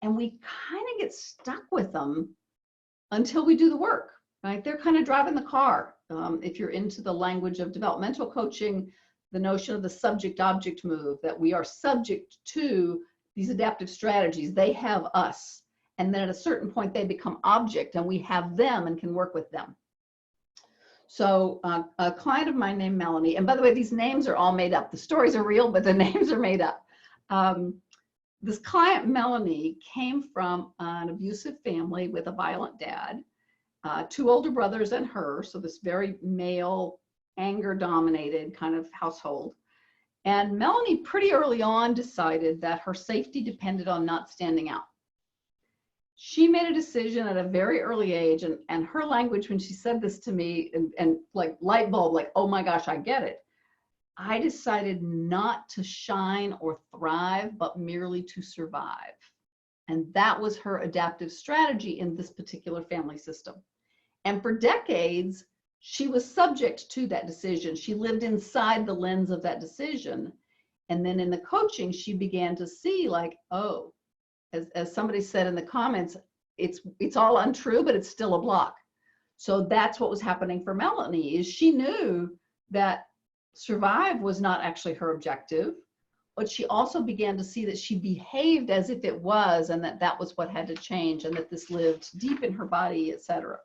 and we kind of get stuck with them until we do the work, right? They're kind of driving the car. If you're into the language of developmental coaching, the notion of the subject-object move, that we are subject to these adaptive strategies. They have us. And then at a certain point, they become object, and we have them and can work with them. So a client of mine named Melanie, and by the way, these names are all made up. The stories are real, but the names are made up. This client, Melanie, came from an abusive family with a violent dad, 2 older brothers and her, so this very male, anger-dominated kind of household. And Melanie pretty early on decided that her safety depended on not standing out. She made a decision at a very early age, and her language when she said this to me, and like light bulb, like, oh my gosh, I get it. I decided not to shine or thrive, but merely to survive. And that was her adaptive strategy in this particular family system. And for decades, she was subject to that decision. She lived inside the lens of that decision. And then in the coaching, she began to see like, oh, as somebody said in the comments, it's all untrue, but it's still a block. So that's what was happening for Melanie, is she knew that survive was not actually her objective, but she also began to see that she behaved as if it was, and that was what had to change, and that this lived deep in her body, etc.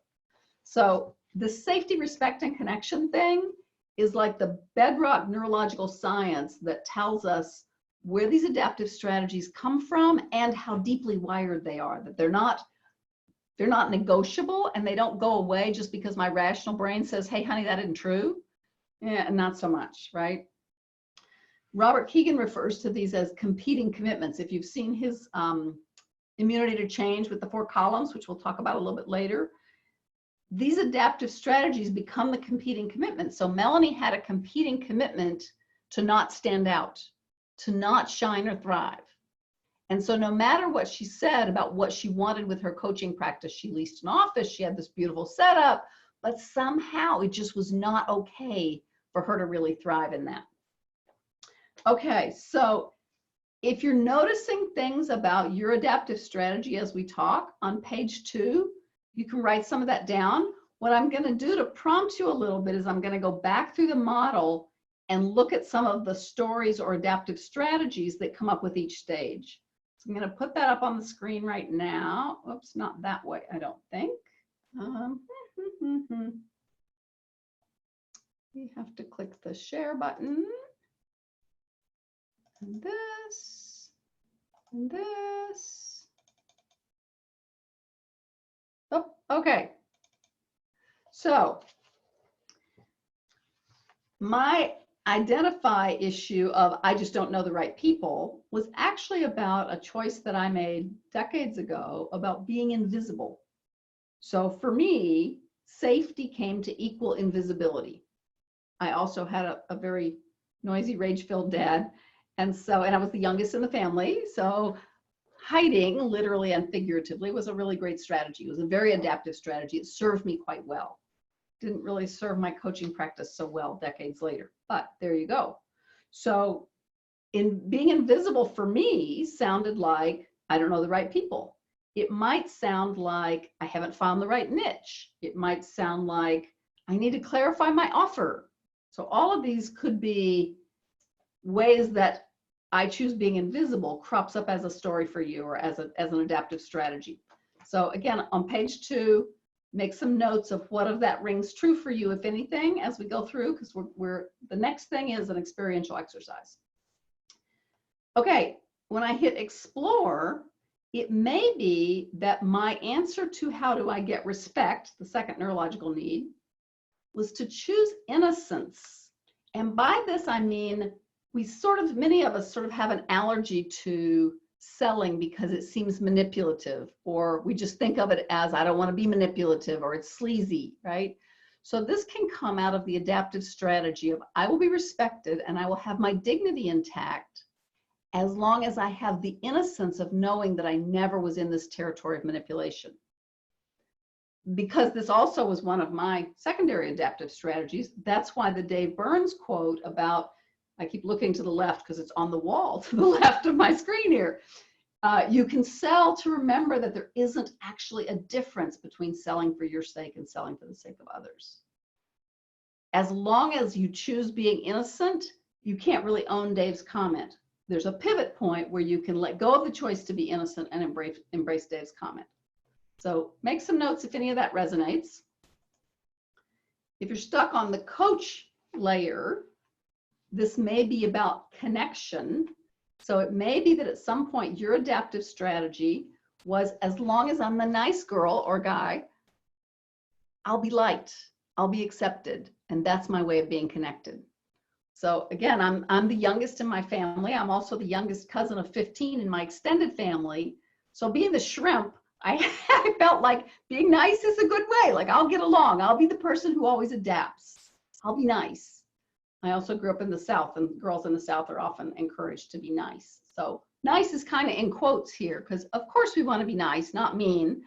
So the safety, respect, and connection thing is like the bedrock neurological science that tells us where these adaptive strategies come from and how deeply wired they are, that they're not negotiable, and they don't go away just because my rational brain says, hey, honey, that isn't true. Yeah, not so much, right? Robert Keegan refers to these as competing commitments. If you've seen his immunity to change with the 4 columns, which we'll talk about a little bit later, these adaptive strategies become the competing commitments. So Melanie had a competing commitment to not stand out, to not shine or thrive. And so no matter what she said about what she wanted with her coaching practice, she leased an office, she had this beautiful setup, but somehow it just was not okay for her to really thrive in that. Okay, so if you're noticing things about your adaptive strategy as we talk on page 2, you can write some of that down. What I'm going to do to prompt you a little bit is I'm going to go back through the model and look at some of the stories or adaptive strategies that come up with each stage. So I'm going to put that up on the screen right now. Oops, not that way, I don't think. We have to click the share button. And this, and this. Oh, okay. So my identify issue of I just don't know the right people was actually about a choice that I made decades ago about being invisible. So for me, safety came to equal invisibility. I also had a very noisy, rage-filled dad. And I was the youngest in the family. So hiding, literally and figuratively, was a really great strategy. It was a very adaptive strategy. It served me quite well. Didn't really serve my coaching practice so well decades later, but there you go. So in being invisible for me sounded like I don't know the right people. It might sound like I haven't found the right niche. It might sound like I need to clarify my offer. So all of these could be ways that I choose being invisible crops up as a story for you, or as an adaptive strategy. So again, on page 2, make some notes of what of that rings true for you, if anything, as we go through, because the next thing is an experiential exercise. Okay, when I hit explore, it may be that my answer to how do I get respect, the second neurological need, was to choose innocence. And by this, I mean, many of us sort of have an allergy to selling because it seems manipulative, or we just think of it as, I don't want to be manipulative, or it's sleazy, right? So this can come out of the adaptive strategy of I will be respected and I will have my dignity intact as long as I have the innocence of knowing that I never was in this territory of manipulation. Because this also was one of my secondary adaptive strategies, that's why the Dave Burns quote about, I keep looking to the left because it's on the wall to the left of my screen here. You can sell to remember that there isn't actually a difference between selling for your sake and selling for the sake of others. As long as you choose being innocent, you can't really own Dave's comment. There's a pivot point where you can let go of the choice to be innocent and embrace Dave's comment. So make some notes if any of that resonates. If you're stuck on the coach layer, this may be about connection. So it may be that at some point your adaptive strategy was, as long as I'm the nice girl or guy, I'll be liked, I'll be accepted, and that's my way of being connected. So again, I'm the youngest in my family. I'm also the youngest cousin of 15 in my extended family. So being the shrimp, I felt like being nice is a good way. Like, I'll get along. I'll be the person who always adapts. I'll be nice. I also grew up in the South, and girls in the South are often encouraged to be nice. So nice is kind of in quotes here, because of course we want to be nice, not mean.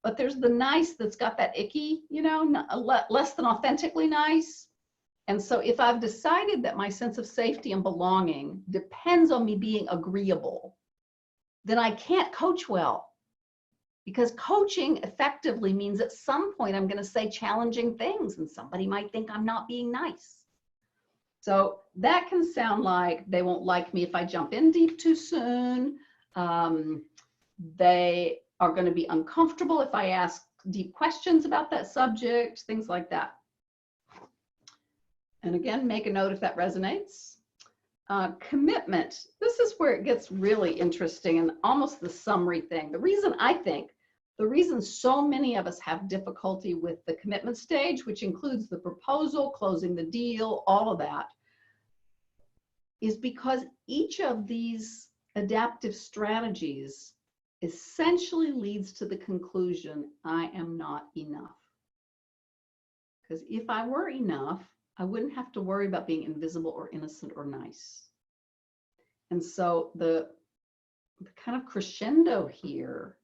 But there's the nice that's got that icky, you know, less than authentically nice. And so if I've decided that my sense of safety and belonging depends on me being agreeable, then I can't coach well. Because coaching effectively means at some point I'm going to say challenging things, and somebody might think I'm not being nice. So that can sound like they won't like me if I jump in deep too soon. They are going to be uncomfortable if I ask deep questions about that subject, things like that. And again, make a note if that resonates. Commitment. This is where it gets really interesting and almost the summary thing. The reason so many of us have difficulty with the commitment stage, which includes the proposal, closing the deal, all of that, is because each of these adaptive strategies essentially leads to the conclusion, I am not enough. Because if I were enough, I wouldn't have to worry about being invisible or innocent or nice. And so the kind of crescendo here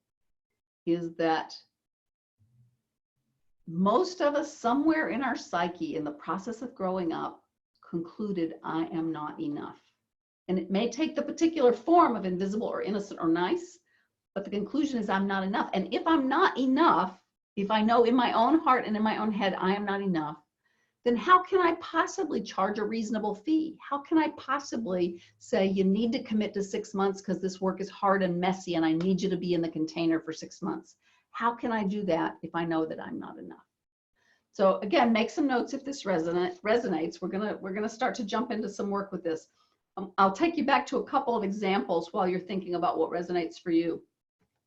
is that most of us somewhere in our psyche in the process of growing up concluded, I am not enough. And it may take the particular form of invisible or innocent or nice, but the conclusion is I'm not enough. And if I'm not enough, if I know in my own heart and in my own head I am not enough, then how can I possibly charge a reasonable fee? How can I possibly say you need to commit to 6 months because this work is hard and messy and I need you to be in the container for 6 months? How can I do that if I know that I'm not enough? So again, make some notes if this resonates. We're gonna start to jump into some work with this. I'll take you back to a couple of examples while you're thinking about what resonates for you.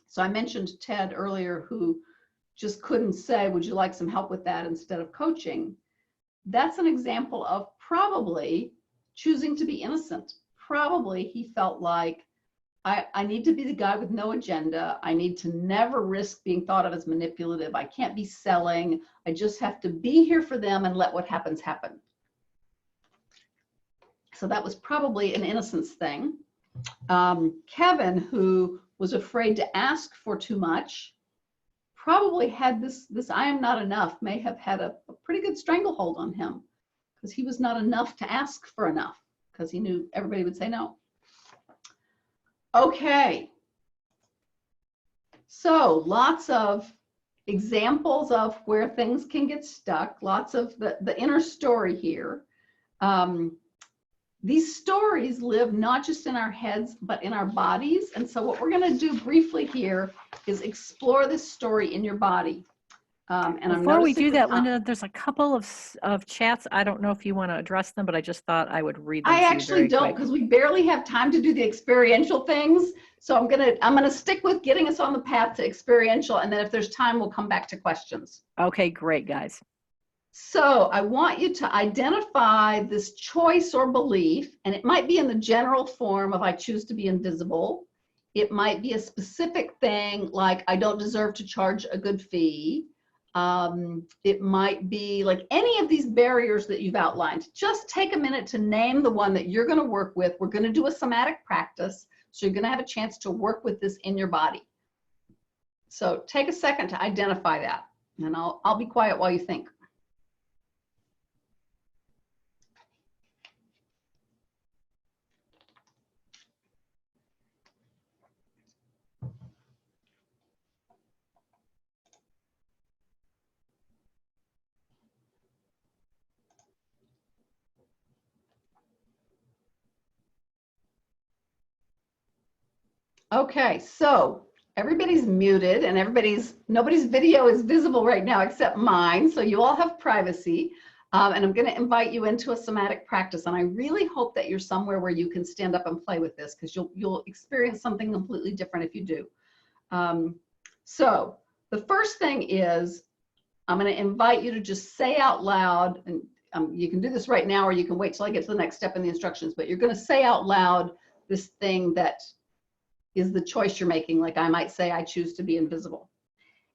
So I mentioned Ted earlier, who just couldn't say, would you like some help with that instead of coaching? That's an example of probably choosing to be innocent. Probably he felt like, I need to be the guy with no agenda. I need to never risk being thought of as manipulative. I can't be selling. I just have to be here for them and let what happens happen. So that was probably an innocence thing. Kevin, who was afraid to ask for too much, probably had this I am not enough may have had a pretty good stranglehold on him, because he was not enough to ask for enough, because he knew everybody would say no. Okay. So lots of examples of where things can get stuck, lots of the inner story here. These stories live not just in our heads, but in our bodies. And so what we're going to do briefly here is explore this story in your body. And before we do that, Linda, there's a couple of chats. I don't know if you want to address them, but I just thought I would read them. I actually don't, because we barely have time to do the experiential things. So I'm gonna stick with getting us on the path to experiential, and then if there's time, we'll come back to questions. Okay, great, guys. So I want you to identify this choice or belief, and it might be in the general form of I choose to be invisible. It might be a specific thing like I don't deserve to charge a good fee. It might be like any of these barriers that you've outlined. Just take a minute to name the one that you're going to work with. We're going to do a somatic practice, so you're going to have a chance to work with this in your body. So take a second to identify that, and I'll be quiet while you think. Okay, so everybody's muted and nobody's video is visible right now except mine. So you all have privacy. And I'm going to invite you into a somatic practice. And I really hope that you're somewhere where you can stand up and play with this, because you'll experience something completely different if you do. So the first thing is, I'm going to invite you to just say out loud, and you can do this right now, or you can wait till I get to the next step in the instructions, but you're going to say out loud this thing that is the choice you're making. Like I might say, I choose to be invisible.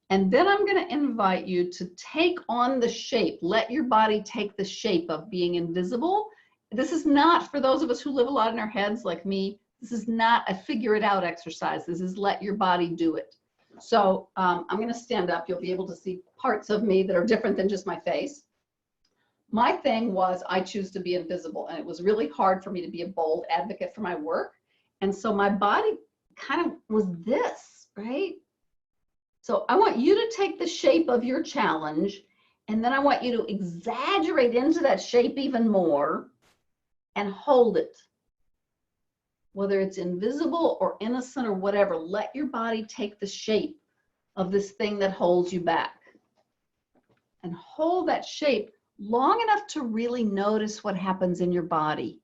And then I'm going to invite you to take on the shape. Let your body take the shape of being invisible. This is not, for those of us who live a lot in our heads like me, this is not a figure it out exercise. This is let your body do it. So I'm going to stand up. You'll be able to see parts of me that are different than just my face. My thing was, I choose to be invisible. And it was really hard for me to be a bold advocate for my work. And so my body kind of was this, right? So I want you to take the shape of your challenge, and then I want you to exaggerate into that shape even more and hold it. Whether it's invisible or innocent or whatever, let your body take the shape of this thing that holds you back. And hold that shape long enough to really notice what happens in your body.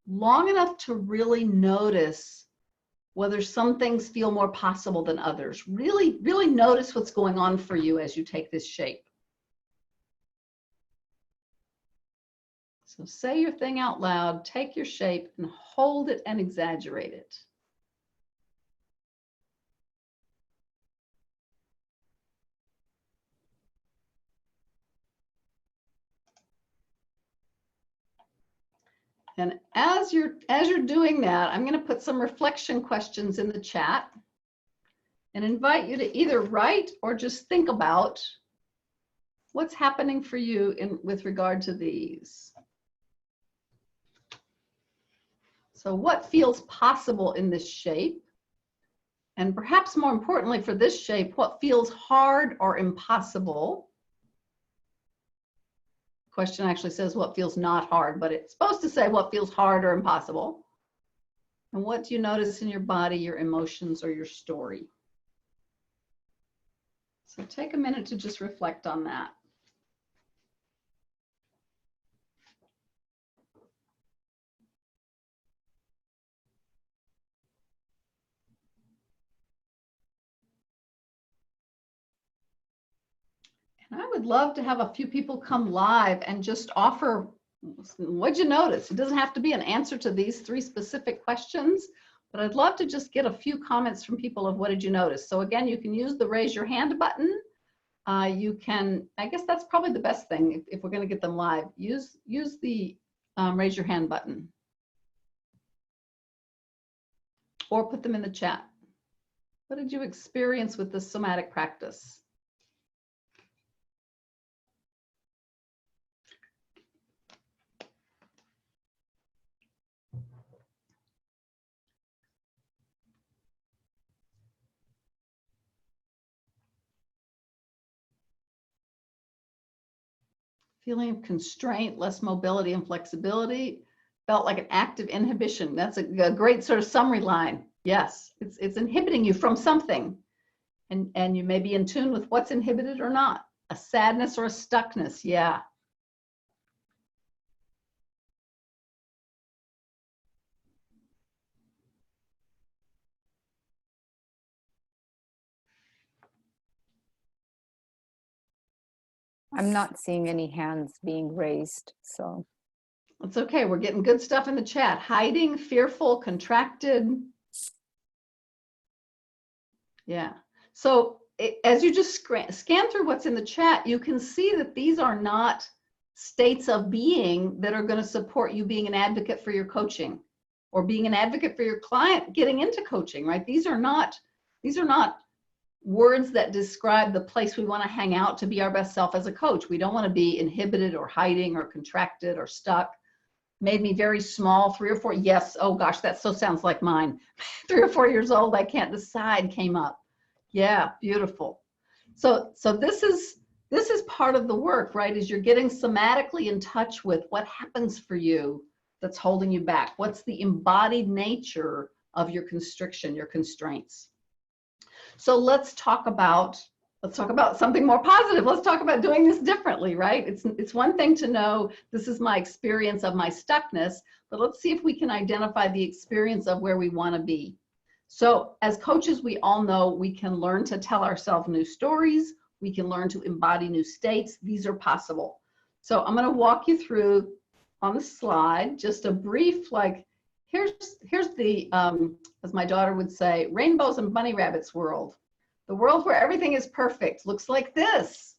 Long enough to really notice whether some things feel more possible than others. Really, really notice what's going on for you as you take this shape. So say your thing out loud, take your shape and hold it and exaggerate it. And as you're doing that, I'm going to put some reflection questions in the chat and invite you to either write or just think about what's happening for you with regard to these. So what feels possible in this shape? And perhaps more importantly for this shape, what feels hard or impossible? Question actually says what feels not hard, but it's supposed to say what feels hard or impossible. And what do you notice in your body, your emotions, or your story? So take a minute to just reflect on that. And I would love to have a few people come live and just offer, what'd you notice? It doesn't have to be an answer to these 3 specific questions, but I'd love to just get a few comments from people of what did you notice. So again, you can use the raise your hand button. You can, I guess that's probably the best thing if we're going to get them live. Use the raise your hand button. Or put them in the chat. What did you experience with the somatic practice? Feeling of constraint, less mobility and flexibility, felt like an active inhibition. That's a great sort of summary line. Yes, it's inhibiting you from something. And you may be in tune with what's inhibited or not. A sadness or a stuckness, yeah. I'm not seeing any hands being raised, so. It's okay, we're getting good stuff in the chat. Hiding, fearful, contracted. Yeah, so as you just scan through what's in the chat, you can see that these are not states of being that are going to support you being an advocate for your coaching or being an advocate for your client getting into coaching, right? These are not words that describe the place we want to hang out to be our best self as a coach. We don't want to be inhibited or hiding or contracted or stuck. Made me very small, 3 or 4. Yes, oh gosh, that so sounds like mine. 3 or 4 years old, I can't decide came up. Yeah, beautiful. So this is part of the work, right? Is you're getting somatically in touch with what happens for you that's holding you back. What's the embodied nature of your constriction, your constraints. So let's talk about something more positive. Let's talk about doing this differently, right? It's one thing to know this is my experience of my stuckness, but let's see if we can identify the experience of where we want to be. So as coaches, we all know we can learn to tell ourselves new stories. We can learn to embody new states. These are possible. So I'm going to walk you through on the slide just a brief, like, here's the, as my daughter would say, rainbows and bunny rabbits world. The world where everything is perfect looks like this.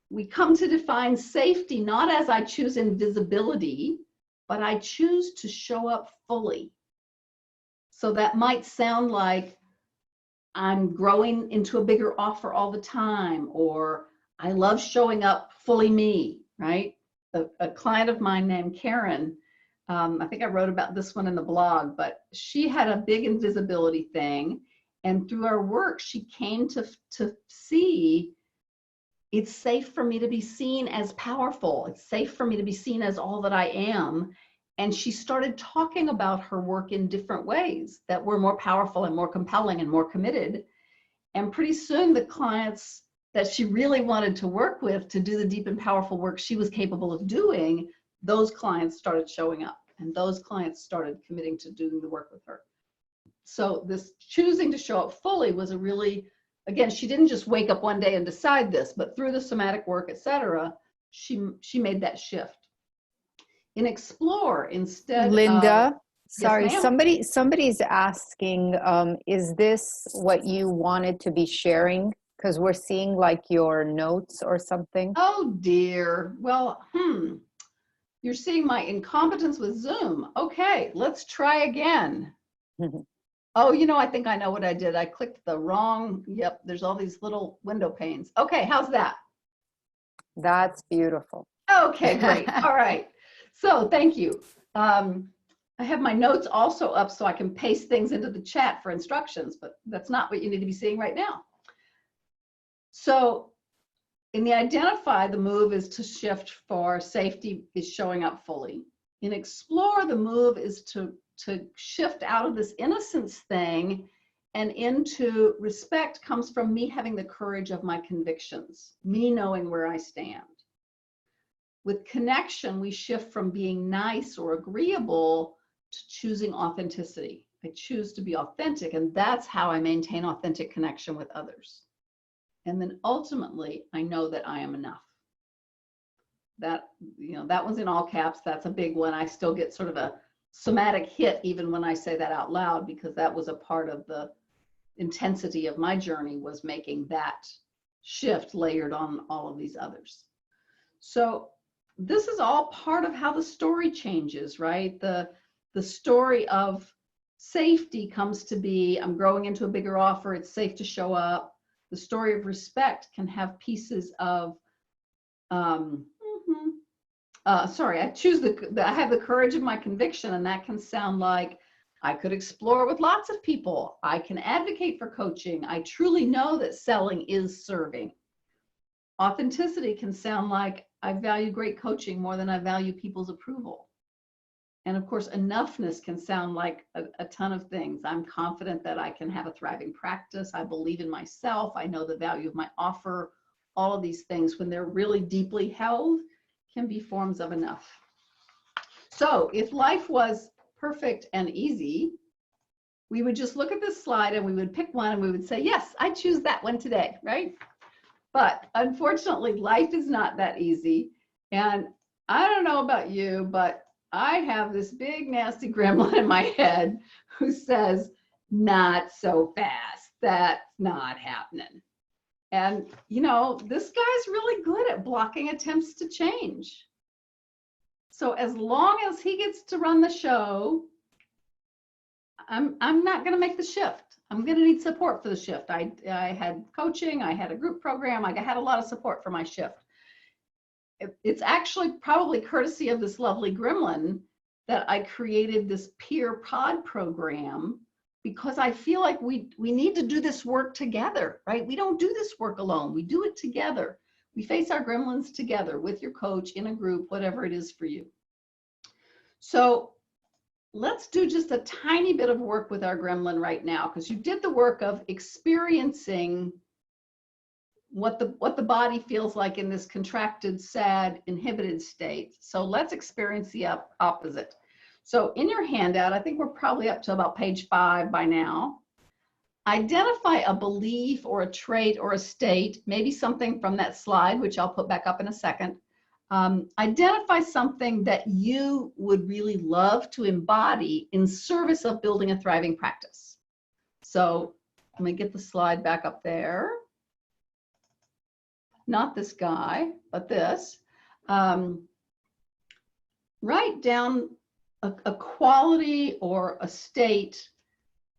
We come to define safety not as I choose invisibility, but I choose to show up fully. So that might sound like I'm growing into a bigger offer all the time, or I love showing up fully me, right? A client of mine named Karen, I think I wrote about this one in the blog, but she had a big invisibility thing. And through our work, she came to see it's safe for me to be seen as powerful. It's safe for me to be seen as all that I am. And she started talking about her work in different ways that were more powerful and more compelling and more committed. And pretty soon the clients that she really wanted to work with to do the deep and powerful work she was capable of doing, those clients started showing up, and those clients started committing to doing the work with her. So this choosing to show up fully was a really, again, she didn't just wake up one day and decide this, but through the somatic work, etc., she made that shift. In Explore, instead Linda, sorry, yes, ma'am. somebody's asking, is this what you wanted to be sharing? Because we're seeing like your notes or something. Oh dear. Well, you're seeing my incompetence with Zoom. Okay, let's try again. Oh, you know, I think I know what I did. I clicked the wrong, yep, there's all these little window panes. Okay, how's that? That's beautiful. Okay, great. All right. So thank you. I have my notes also up so I can paste things into the chat for instructions, but that's not what you need to be seeing right now. So in the Identify, the move is to shift for safety is showing up fully. In Explore, the move is to shift out of this innocence thing and into respect comes from me having the courage of my convictions, me knowing where I stand. With connection, we shift from being nice or agreeable to choosing authenticity. I choose to be authentic, and that's how I maintain authentic connection with others. And then ultimately, I know that I am enough. That, you know, that one's in all caps. That's a big one. I still get sort of a somatic hit even when I say that out loud, because that was a part of the intensity of my journey, was making that shift layered on all of these others. So this is all part of how the story changes, right? The story of safety comes to be, I'm growing into a bigger offer, it's safe to show up. The story of respect can have pieces of, sorry, I have the courage of my conviction, and that can sound like I could explore with lots of people. I can advocate for coaching. I truly know that selling is serving. Authenticity can sound like I value great coaching more than I value people's approval. And of course, enoughness can sound like a ton of things. I'm confident that I can have a thriving practice. I believe in myself. I know the value of my offer. All of these things, when they're really deeply held, can be forms of enough. So if life was perfect and easy, we would just look at this slide and we would pick one and we would say, yes, I choose that one today, right? But unfortunately, life is not that easy. And I don't know about you, but I have this big, nasty gremlin in my head who says, not so fast, that's not happening. And, you know, this guy's really good at blocking attempts to change. So as long as he gets to run the show, I'm not going to make the shift. I'm going to need support for the shift. I had coaching, I had a group program, I had a lot of support for my shift. It's actually probably courtesy of this lovely gremlin that I created this peer pod program, because I feel like we need to do this work together, right? We don't do this work alone. We do it together. We face our gremlins together with your coach, in a group, whatever it is for you. So let's do just a tiny bit of work with our gremlin right now, because you did the work of experiencing what the body feels like in this contracted, sad, inhibited state. So let's experience the opposite. So in your handout, I think we're probably up to about page 5 by now. Identify a belief or a trait or a state, maybe something from that slide, which I'll put back up in a second. Identify something that you would really love to embody in service of building a thriving practice. So let me get the slide back up there. Not this guy, but this. Write down a quality or a state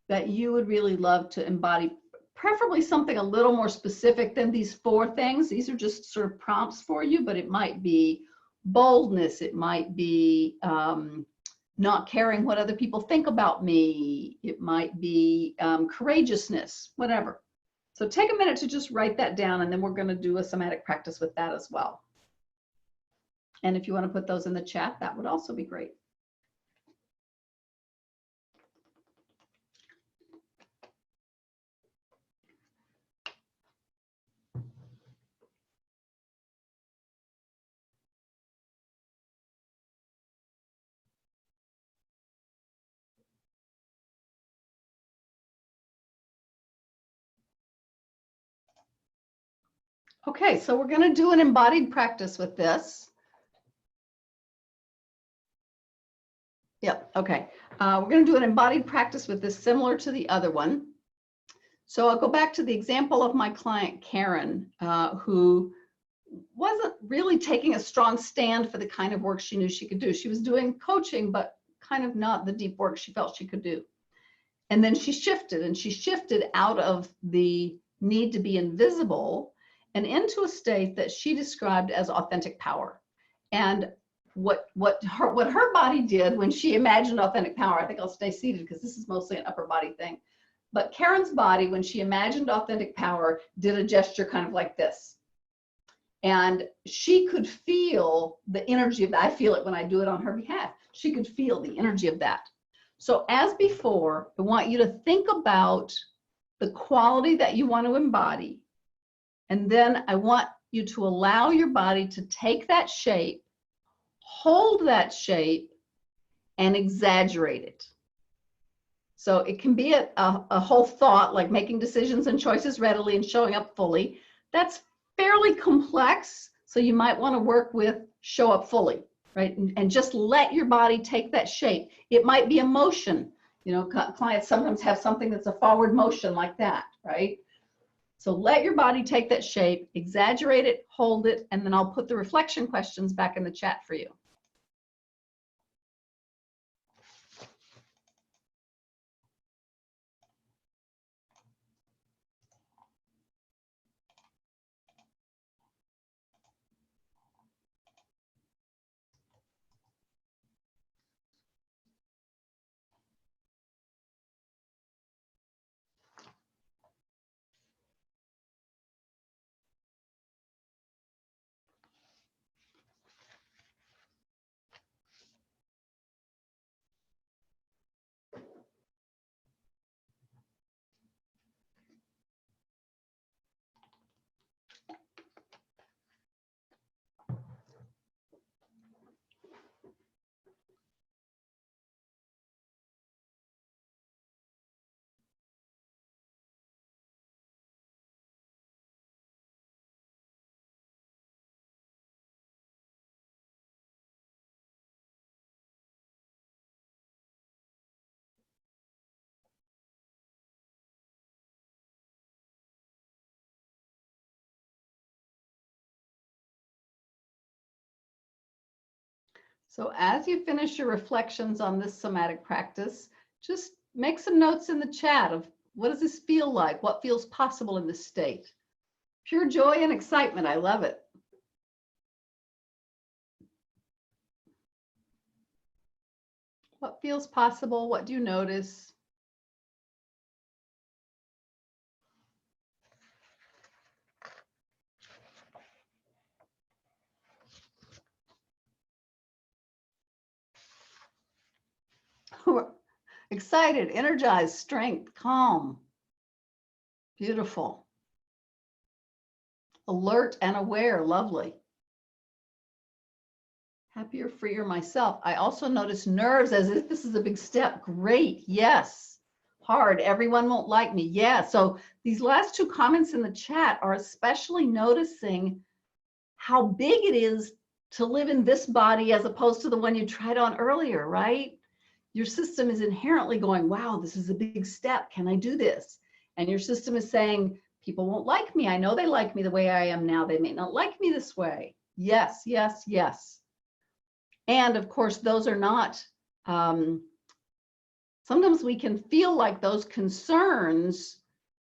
that you would really love to embody, preferably something a little more specific than these 4 things. These are just sort of prompts for you, but it might be boldness, it might be not caring what other people think about me, it might be courageousness, whatever. So take a minute to just write that down, and then we're going to do a somatic practice with that as well. And if you want to put those in the chat, that would also be great. Okay, so we're going to do an embodied practice with this. Yep, okay. We're going to do an embodied practice with this similar to the other one. So I'll go back to the example of my client, Karen, who wasn't really taking a strong stand for the kind of work she knew she could do. She was doing coaching, but kind of not the deep work she felt she could do. And then she shifted, and she shifted out of the need to be invisible and into a state that she described as authentic power. And what her body did when she imagined authentic power, I think I'll stay seated because this is mostly an upper body thing. But Karen's body, when she imagined authentic power, did a gesture kind of like this. And she could feel the energy of that. I feel it when I do it on her behalf. She could feel the energy of that. So as before, I want you to think about the quality that you want to embody. And then I want you to allow your body to take that shape, hold that shape, and exaggerate it. So it can be a whole thought, like making decisions and choices readily and showing up fully. That's fairly complex, so you might want to work with show up fully, right? And just let your body take that shape. It might be a motion. You know, clients sometimes have something that's a forward motion like that, right? So let your body take that shape, exaggerate it, hold it, and then I'll put the reflection questions back in the chat for you. So as you finish your reflections on this somatic practice, just make some notes in the chat of what does this feel like? What feels possible in this state? Pure joy and excitement. I love it. What feels possible? What do you notice? Excited, energized, strength, calm. Beautiful. Alert and aware, lovely. Happier, freer myself. I also notice nerves as if this is a big step. Great, yes. Hard, everyone won't like me. Yeah, so these last two comments in the chat are especially noticing how big it is to live in this body as opposed to the one you tried on earlier, right? Your system is inherently going, wow, this is a big step. Can I do this? And your system is saying, people won't like me. I know they like me the way I am now. They may not like me this way. Yes, yes, yes. And of course, those are not, sometimes we can feel like those concerns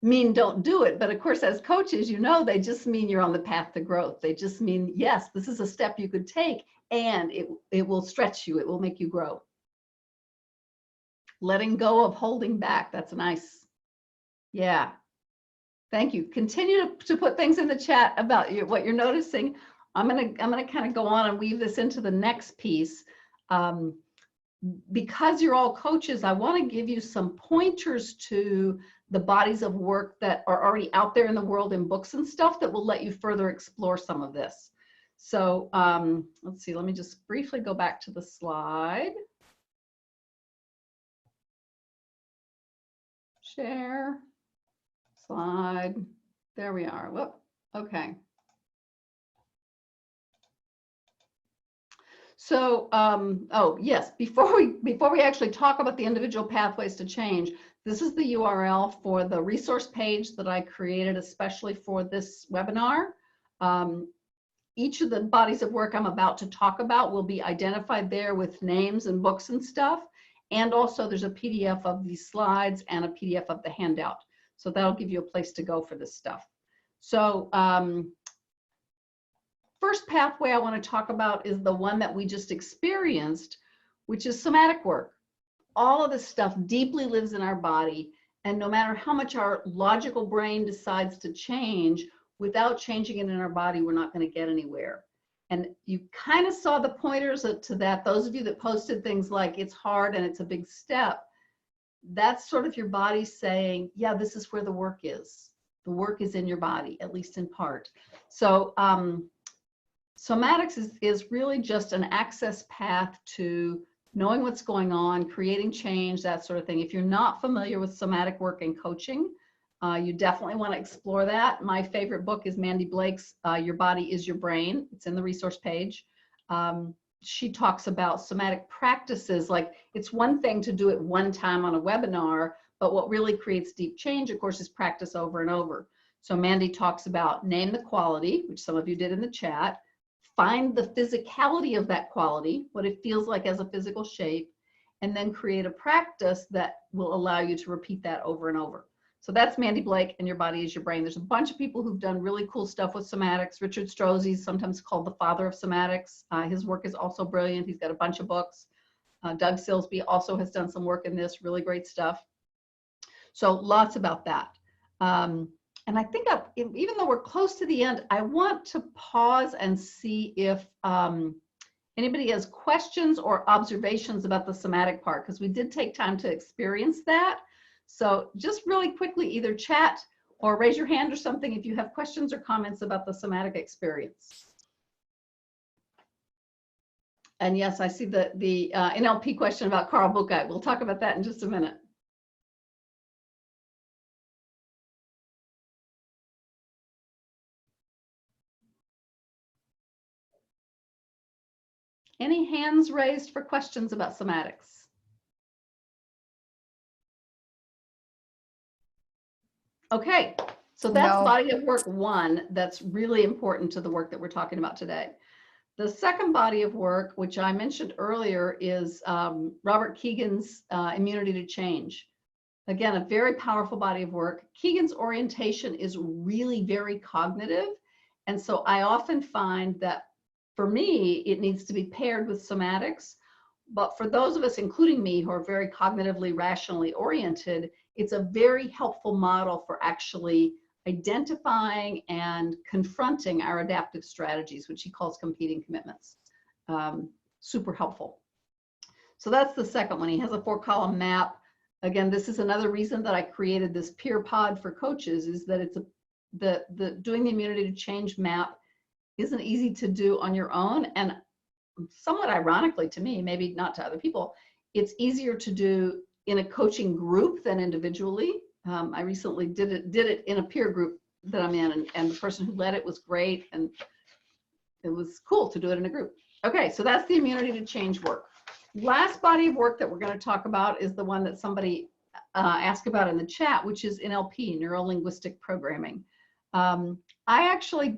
mean don't do it. But of course, as coaches, you know, they just mean you're on the path to growth. They just mean, yes, this is a step you could take and it will stretch you. It will make you grow. Letting go of holding back. That's nice. Yeah. Thank you. Continue to put things in the chat about what you're noticing. I'm gonna kind of go on and weave this into the next piece. Because you're all coaches, I want to give you some pointers to the bodies of work that are already out there in the world in books and stuff that will let you further explore some of this. So let's see, let me just briefly go back to the slide. Share, slide, there we are. Whoop, okay. So, oh yes, before we actually talk about the individual pathways to change, this is the URL for the resource page that I created especially for this webinar. Each of the bodies of work I'm about to talk about will be identified there with names and books and stuff. And also there's a PDF of these slides and a PDF of the handout. So that'll give you a place to go for this stuff. So, first pathway I want to talk about is the one that we just experienced, which is somatic work. All of this stuff deeply lives in our body, and no matter how much our logical brain decides to change, without changing it in our body, we're not going to get anywhere. And you kind of saw the pointers to that. Those of you that posted things like it's hard and it's a big step, that's sort of your body saying, yeah, this is where the work is. The work is in your body, at least in part. So, somatics is really just an access path to knowing what's going on, creating change, that sort of thing. If you're not familiar with somatic work and coaching, you definitely want to explore that. My favorite book is Mandy Blake's Your Body is Your Brain. It's in the resource page. She talks about somatic practices. Like, it's one thing to do it one time on a webinar, but what really creates deep change, of course, is practice over and over. So Mandy talks about name the quality, which some of you did in the chat. Find the physicality of that quality, what it feels like as a physical shape, and then create a practice that will allow you to repeat that over and over. So that's Mandy Blake and Your Body is Your Brain. There's a bunch of people who've done really cool stuff with somatics. Richard Strozzi is sometimes called the father of somatics. His work is also brilliant. He's got a bunch of books. Doug Silsby also has done some work in this, really great stuff. So lots about that. And I think even though we're close to the end, I want to pause and see if anybody has questions or observations about the somatic part, because we did take time to experience that. So just really quickly, either chat or raise your hand or something if you have questions or comments about the somatic experience. And yes, I see the NLP question about Carl Buchheit. We'll talk about that in just a minute. Any hands raised for questions about somatics? Okay, so that's No. body of work one that's really important to the work that we're talking about today. The second body of work, which I mentioned earlier, is Robert Keegan's Immunity to Change. Again, a very powerful body of work. Keegan's orientation is really very cognitive. And so I often find that for me, it needs to be paired with somatics. But for those of us, including me, who are very cognitively, rationally oriented, it's a very helpful model for actually identifying and confronting our adaptive strategies, which he calls competing commitments. Super helpful. So that's the second one. He has a 4-column map. Again, this is another reason that I created this peer pod for coaches, is that it's doing the immunity to change map isn't easy to do on your own. And somewhat ironically to me, maybe not to other people, it's easier to do in a coaching group than individually. I recently did it in a peer group that I'm in, and the person who led it was great, and it was cool to do it in a group. Okay, so that's the immunity to change work. Last body of work that we're going to talk about is the one that somebody asked about in the chat, which is NLP, neuro-linguistic programming. I actually,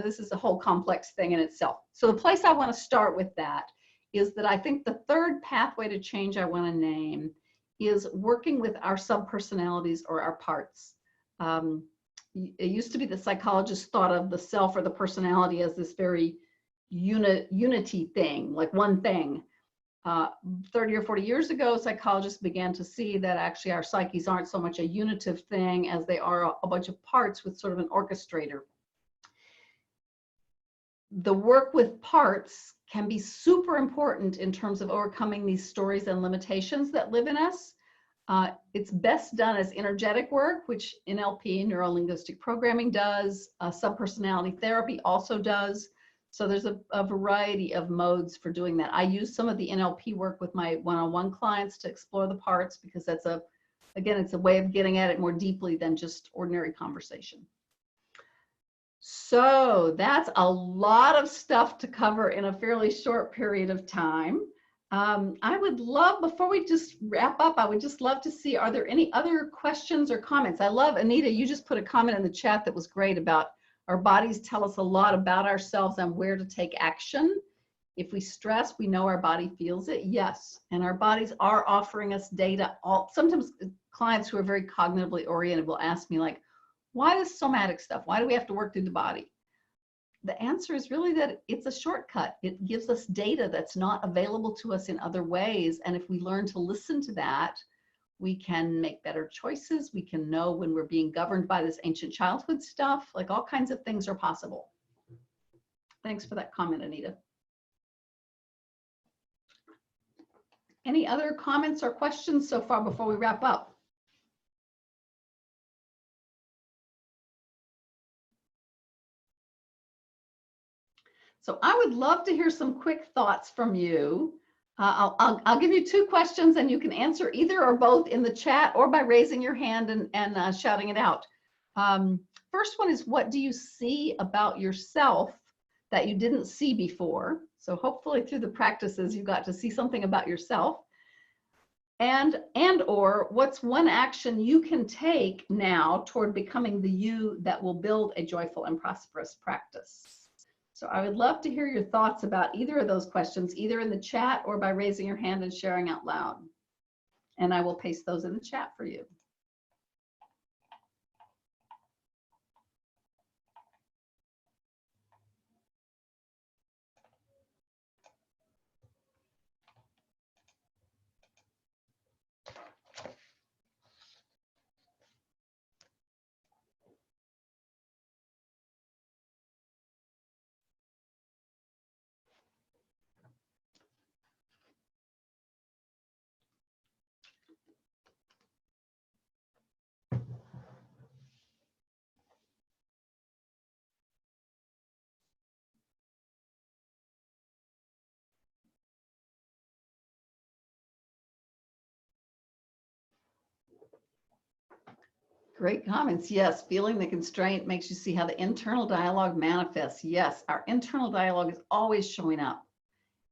this is a whole complex thing in itself. So the place I want to start with that is that I think the third pathway to change I want to name is working with our subpersonalities or our parts. It used to be that psychologists thought of the self or the personality as this very unity thing, like one thing. 30 or 40 years ago, psychologists began to see that actually our psyches aren't so much a unitive thing as they are a bunch of parts with sort of an orchestrator. The work with parts can be super important in terms of overcoming these stories and limitations that live in us. It's best done as energetic work, which NLP, neuro-linguistic programming, does. Subpersonality therapy also does. So there's a variety of modes for doing that. I use some of the NLP work with my one-on-one clients to explore the parts, because that's again, it's a way of getting at it more deeply than just ordinary conversation. So that's a lot of stuff to cover in a fairly short period of time. I would love, before we just wrap up, I would just love to see, are there any other questions or comments? I love, Anita, you just put a comment in the chat that was great about our bodies tell us a lot about ourselves and where to take action. If we stress, we know our body feels it. Yes, and our bodies are offering us data. Sometimes clients who are very cognitively oriented will ask me, like, why this somatic stuff? Why do we have to work through the body? The answer is really that it's a shortcut. It gives us data that's not available to us in other ways. And if we learn to listen to that, we can make better choices. We can know when we're being governed by this ancient childhood stuff. Like, all kinds of things are possible. Thanks for that comment, Anita. Any other comments or questions so far before we wrap up? So I would love to hear some quick thoughts from you. I'll give you 2 questions, and you can answer either or both in the chat or by raising your hand and shouting it out. First one is, what do you see about yourself that you didn't see before? So hopefully through the practices, you got to see something about yourself. And or what's one action you can take now toward becoming the you that will build a joyful and prosperous practice? So I would love to hear your thoughts about either of those questions, either in the chat or by raising your hand and sharing out loud. And I will paste those in the chat for you. Great comments. Yes, feeling the constraint makes you see how the internal dialogue manifests. Yes, our internal dialogue is always showing up.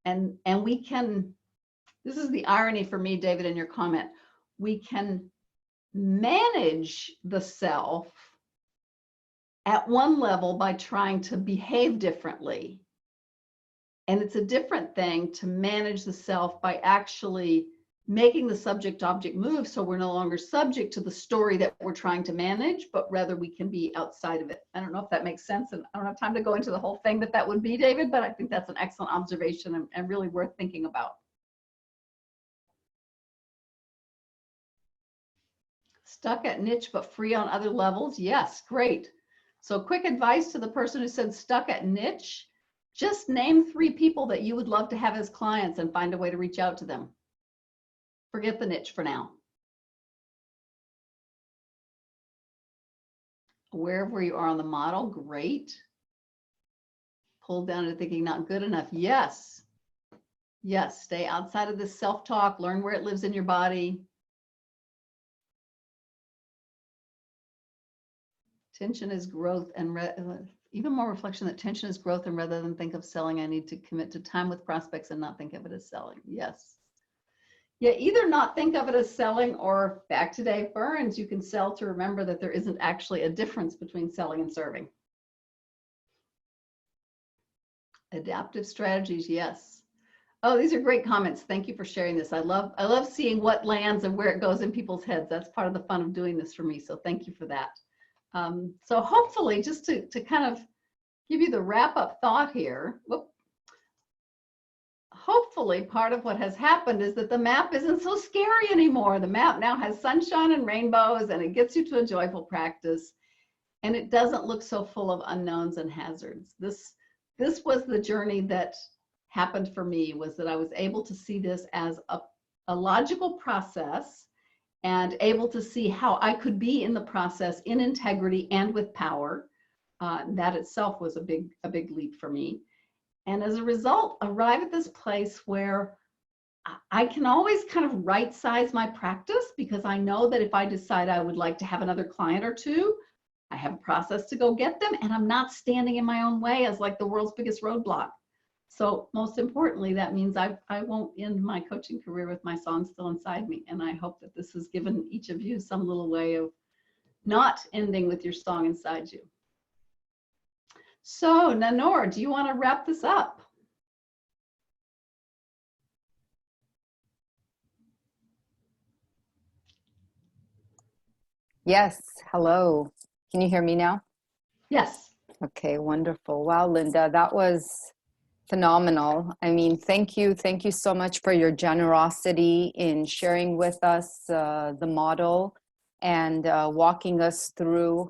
And we can, this is the irony for me, David, in your comment, we can manage the self at one level by trying to behave differently. And it's a different thing to manage the self by actually making the subject object move, so we're no longer subject to the story that we're trying to manage, but rather we can be outside of it. I don't know if that makes sense, and I don't have time to go into the whole thing that would be, David, but I think that's an excellent observation and really worth thinking about. Stuck at niche but free on other levels. Yes, great. So quick advice to the person who said stuck at niche: Just name 3 people that you would love to have as clients and find a way to reach out to them. Forget the niche for now. Aware of where you are on the model, great. Pull down to thinking not good enough, yes. Yes, stay outside of this self-talk, learn where it lives in your body. Tension is growth, and even more reflection that tension is growth, and rather than think of selling, I need to commit to time with prospects and not think of it as selling. Yes. Yeah, either not think of it as selling, or back to Dave Burns, you can sell to remember that there isn't actually a difference between selling and serving. Adaptive strategies, yes. Oh, these are great comments. Thank you for sharing this. I love seeing what lands and where it goes in people's heads. That's part of the fun of doing this for me. So thank you for that. So hopefully, just to kind of give you the wrap-up thought here, hopefully part of what has happened is that the map isn't so scary anymore. The map now has sunshine and rainbows, and it gets you to a joyful practice, and it doesn't look so full of unknowns and hazards. This was the journey that happened for me, was that I was able to see this as a logical process, and able to see how I could be in the process in integrity and with power. That itself was a big leap for me. And as a result, arrive at this place where I can always kind of right size my practice, because I know that if I decide I would like to have another client or 2, I have a process to go get them, and I'm not standing in my own way as like the world's biggest roadblock. So most importantly, that means I won't end my coaching career with my song still inside me. And I hope that this has given each of you some little way of not ending with your song inside you. So Nanor, do you want to wrap this up? Yes, hello. Can you hear me now? Yes. Okay, wonderful. Wow, Linda, that was phenomenal. I mean, thank you so much for your generosity in sharing with us the model, and walking us through,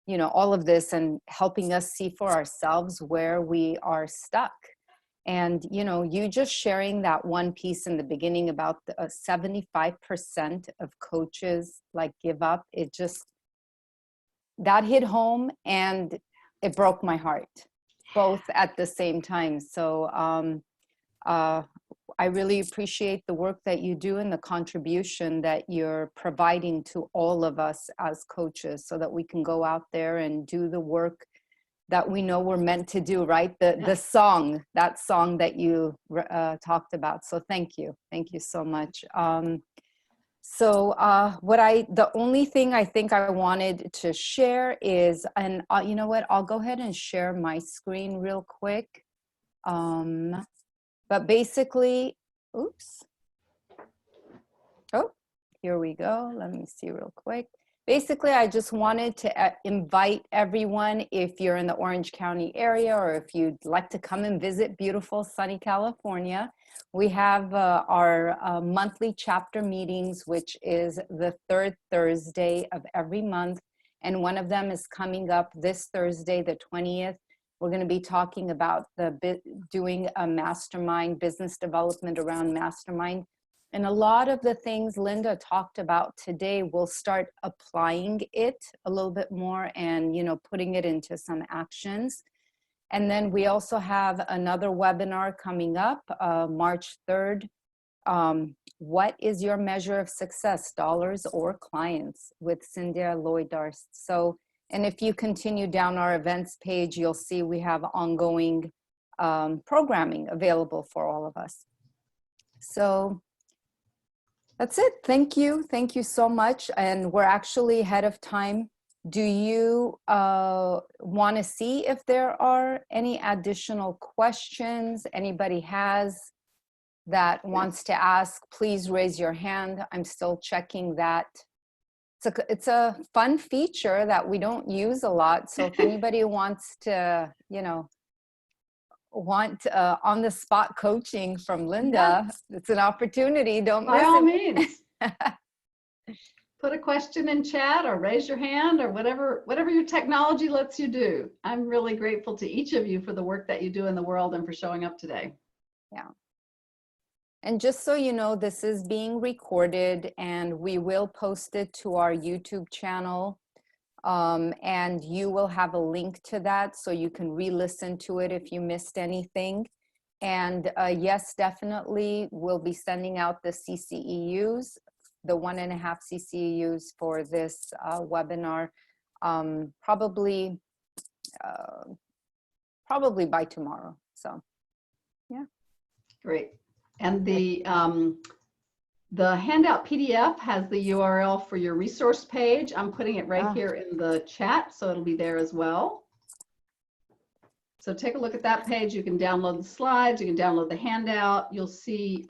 you know, all of this, and helping us see for ourselves where we are stuck. And, you know, you just sharing that one piece in the beginning about the 75% of coaches like give up, it just, that hit home, and it broke my heart, both at the same time. So I really appreciate the work that you do and the contribution that you're providing to all of us as coaches, so that we can go out there and do the work that we know we're meant to do, right? The song, that song that you talked about. So thank you so much. The only thing I think I wanted to share is, and you know what, I'll go ahead and share my screen real quick. But basically, oops. Oh, here we go. Let me see real quick. Basically, I just wanted to invite everyone, if you're in the Orange County area, or if you'd like to come and visit beautiful sunny California, we have our monthly chapter meetings, which is the 3rd Thursday of every month. And one of them is coming up this Thursday, the 20th. We're going to be talking about doing a mastermind, business development around mastermind. And a lot of the things Linda talked about today, we'll start applying it a little bit more, and, you know, putting it into some actions. And then we also have another webinar coming up, March 3rd. What is your measure of success, dollars or clients, with Cynthia Lloyd-Darst. So, and if you continue down our events page, you'll see we have ongoing programming available for all of us. So that's it. Thank you so much. And we're actually ahead of time. Do you want to see if there are any additional questions anybody has that wants to ask? Please raise your hand. I'm still checking that. It's a fun feature that we don't use a lot. So if anybody wants to, you know, on the spot coaching from Linda, it's an opportunity. Don't miss it. By all means. Put a question in chat or raise your hand or whatever your technology lets you do. I'm really grateful to each of you for the work that you do in the world and for showing up today. Yeah. And just so you know, this is being recorded and we will post it to our YouTube channel. And you will have a link to that so you can re-listen to it if you missed anything. And yes, definitely we'll be sending out the CCEUs, the 1.5 CCEUs for this webinar, probably by tomorrow. So, yeah. Great. And the handout PDF has the URL for your resource page. I'm putting it right here in the chat, so it'll be there as well. So take a look at that page. You can download the slides, you can download the handout. You'll see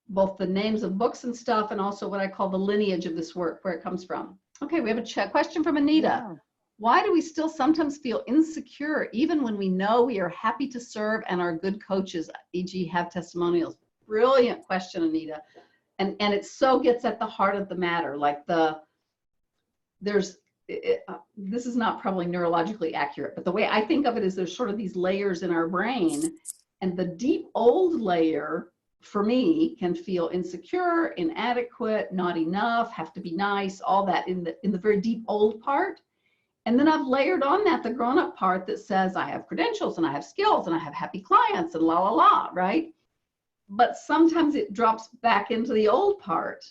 both the names of books and stuff, and also what I call the lineage of this work, where it comes from. Okay, we have a question from Anita. Yeah. Why do we still sometimes feel insecure even when we know we are happy to serve and are good coaches, e.g. have testimonials? Brilliant question, Anita. And it so gets at the heart of the matter. Like this is not probably neurologically accurate, but the way I think of it is there's sort of these layers in our brain, and the deep old layer for me can feel insecure, inadequate, not enough, have to be nice, all that in the very deep old part. And then I've layered on that the grown-up part that says I have credentials and I have skills and I have happy clients and la la la, right? But sometimes it drops back into the old part.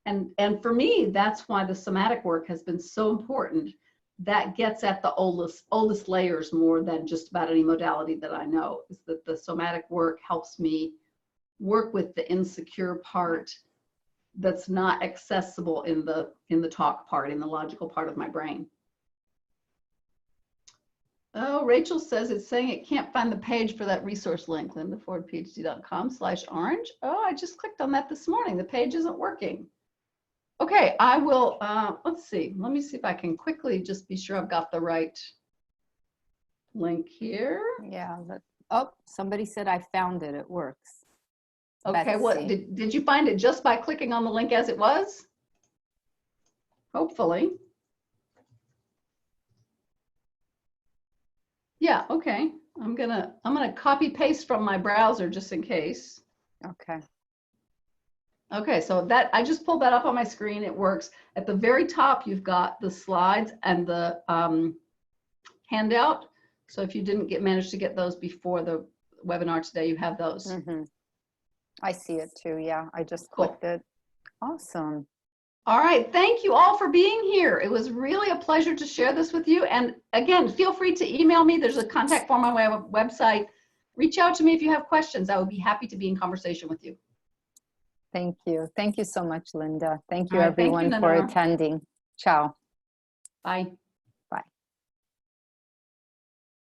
And for me, that's why the somatic work has been so important. That gets at the oldest layers more than just about any modality that I know, is that the somatic work helps me work with the insecure part that's not accessible in the talk part, in the logical part of my brain. Oh, Rachel says it's saying it can't find the page for that resource link, lindafordphd.com/orange. Oh, I just clicked on that this morning. The page isn't working. Okay, I will, let's see. Let me see if I can quickly just be sure I've got the right link here. Yeah. Oh, somebody said I found it. It works. Okay, what did you find it just by clicking on the link as it was? Hopefully. Yeah, okay. I'm gonna copy paste from my browser just in case. Okay. Okay, so that I just pulled that up on my screen. It works. At the very top, you've got the slides and the handout. So if you didn't manage to get those before the webinar today, you have those. Mm-hmm. I see it too. Yeah, I just clicked it. Awesome. All right, thank you all for being here. It was really a pleasure to share this with you. And again, feel free to email me. There's a contact form on my website. Reach out to me if you have questions. I would be happy to be in conversation with you. Thank you. Thank you so much, Linda. Thank you, All right, thank you, everyone, for Nana. attending. Ciao. Bye.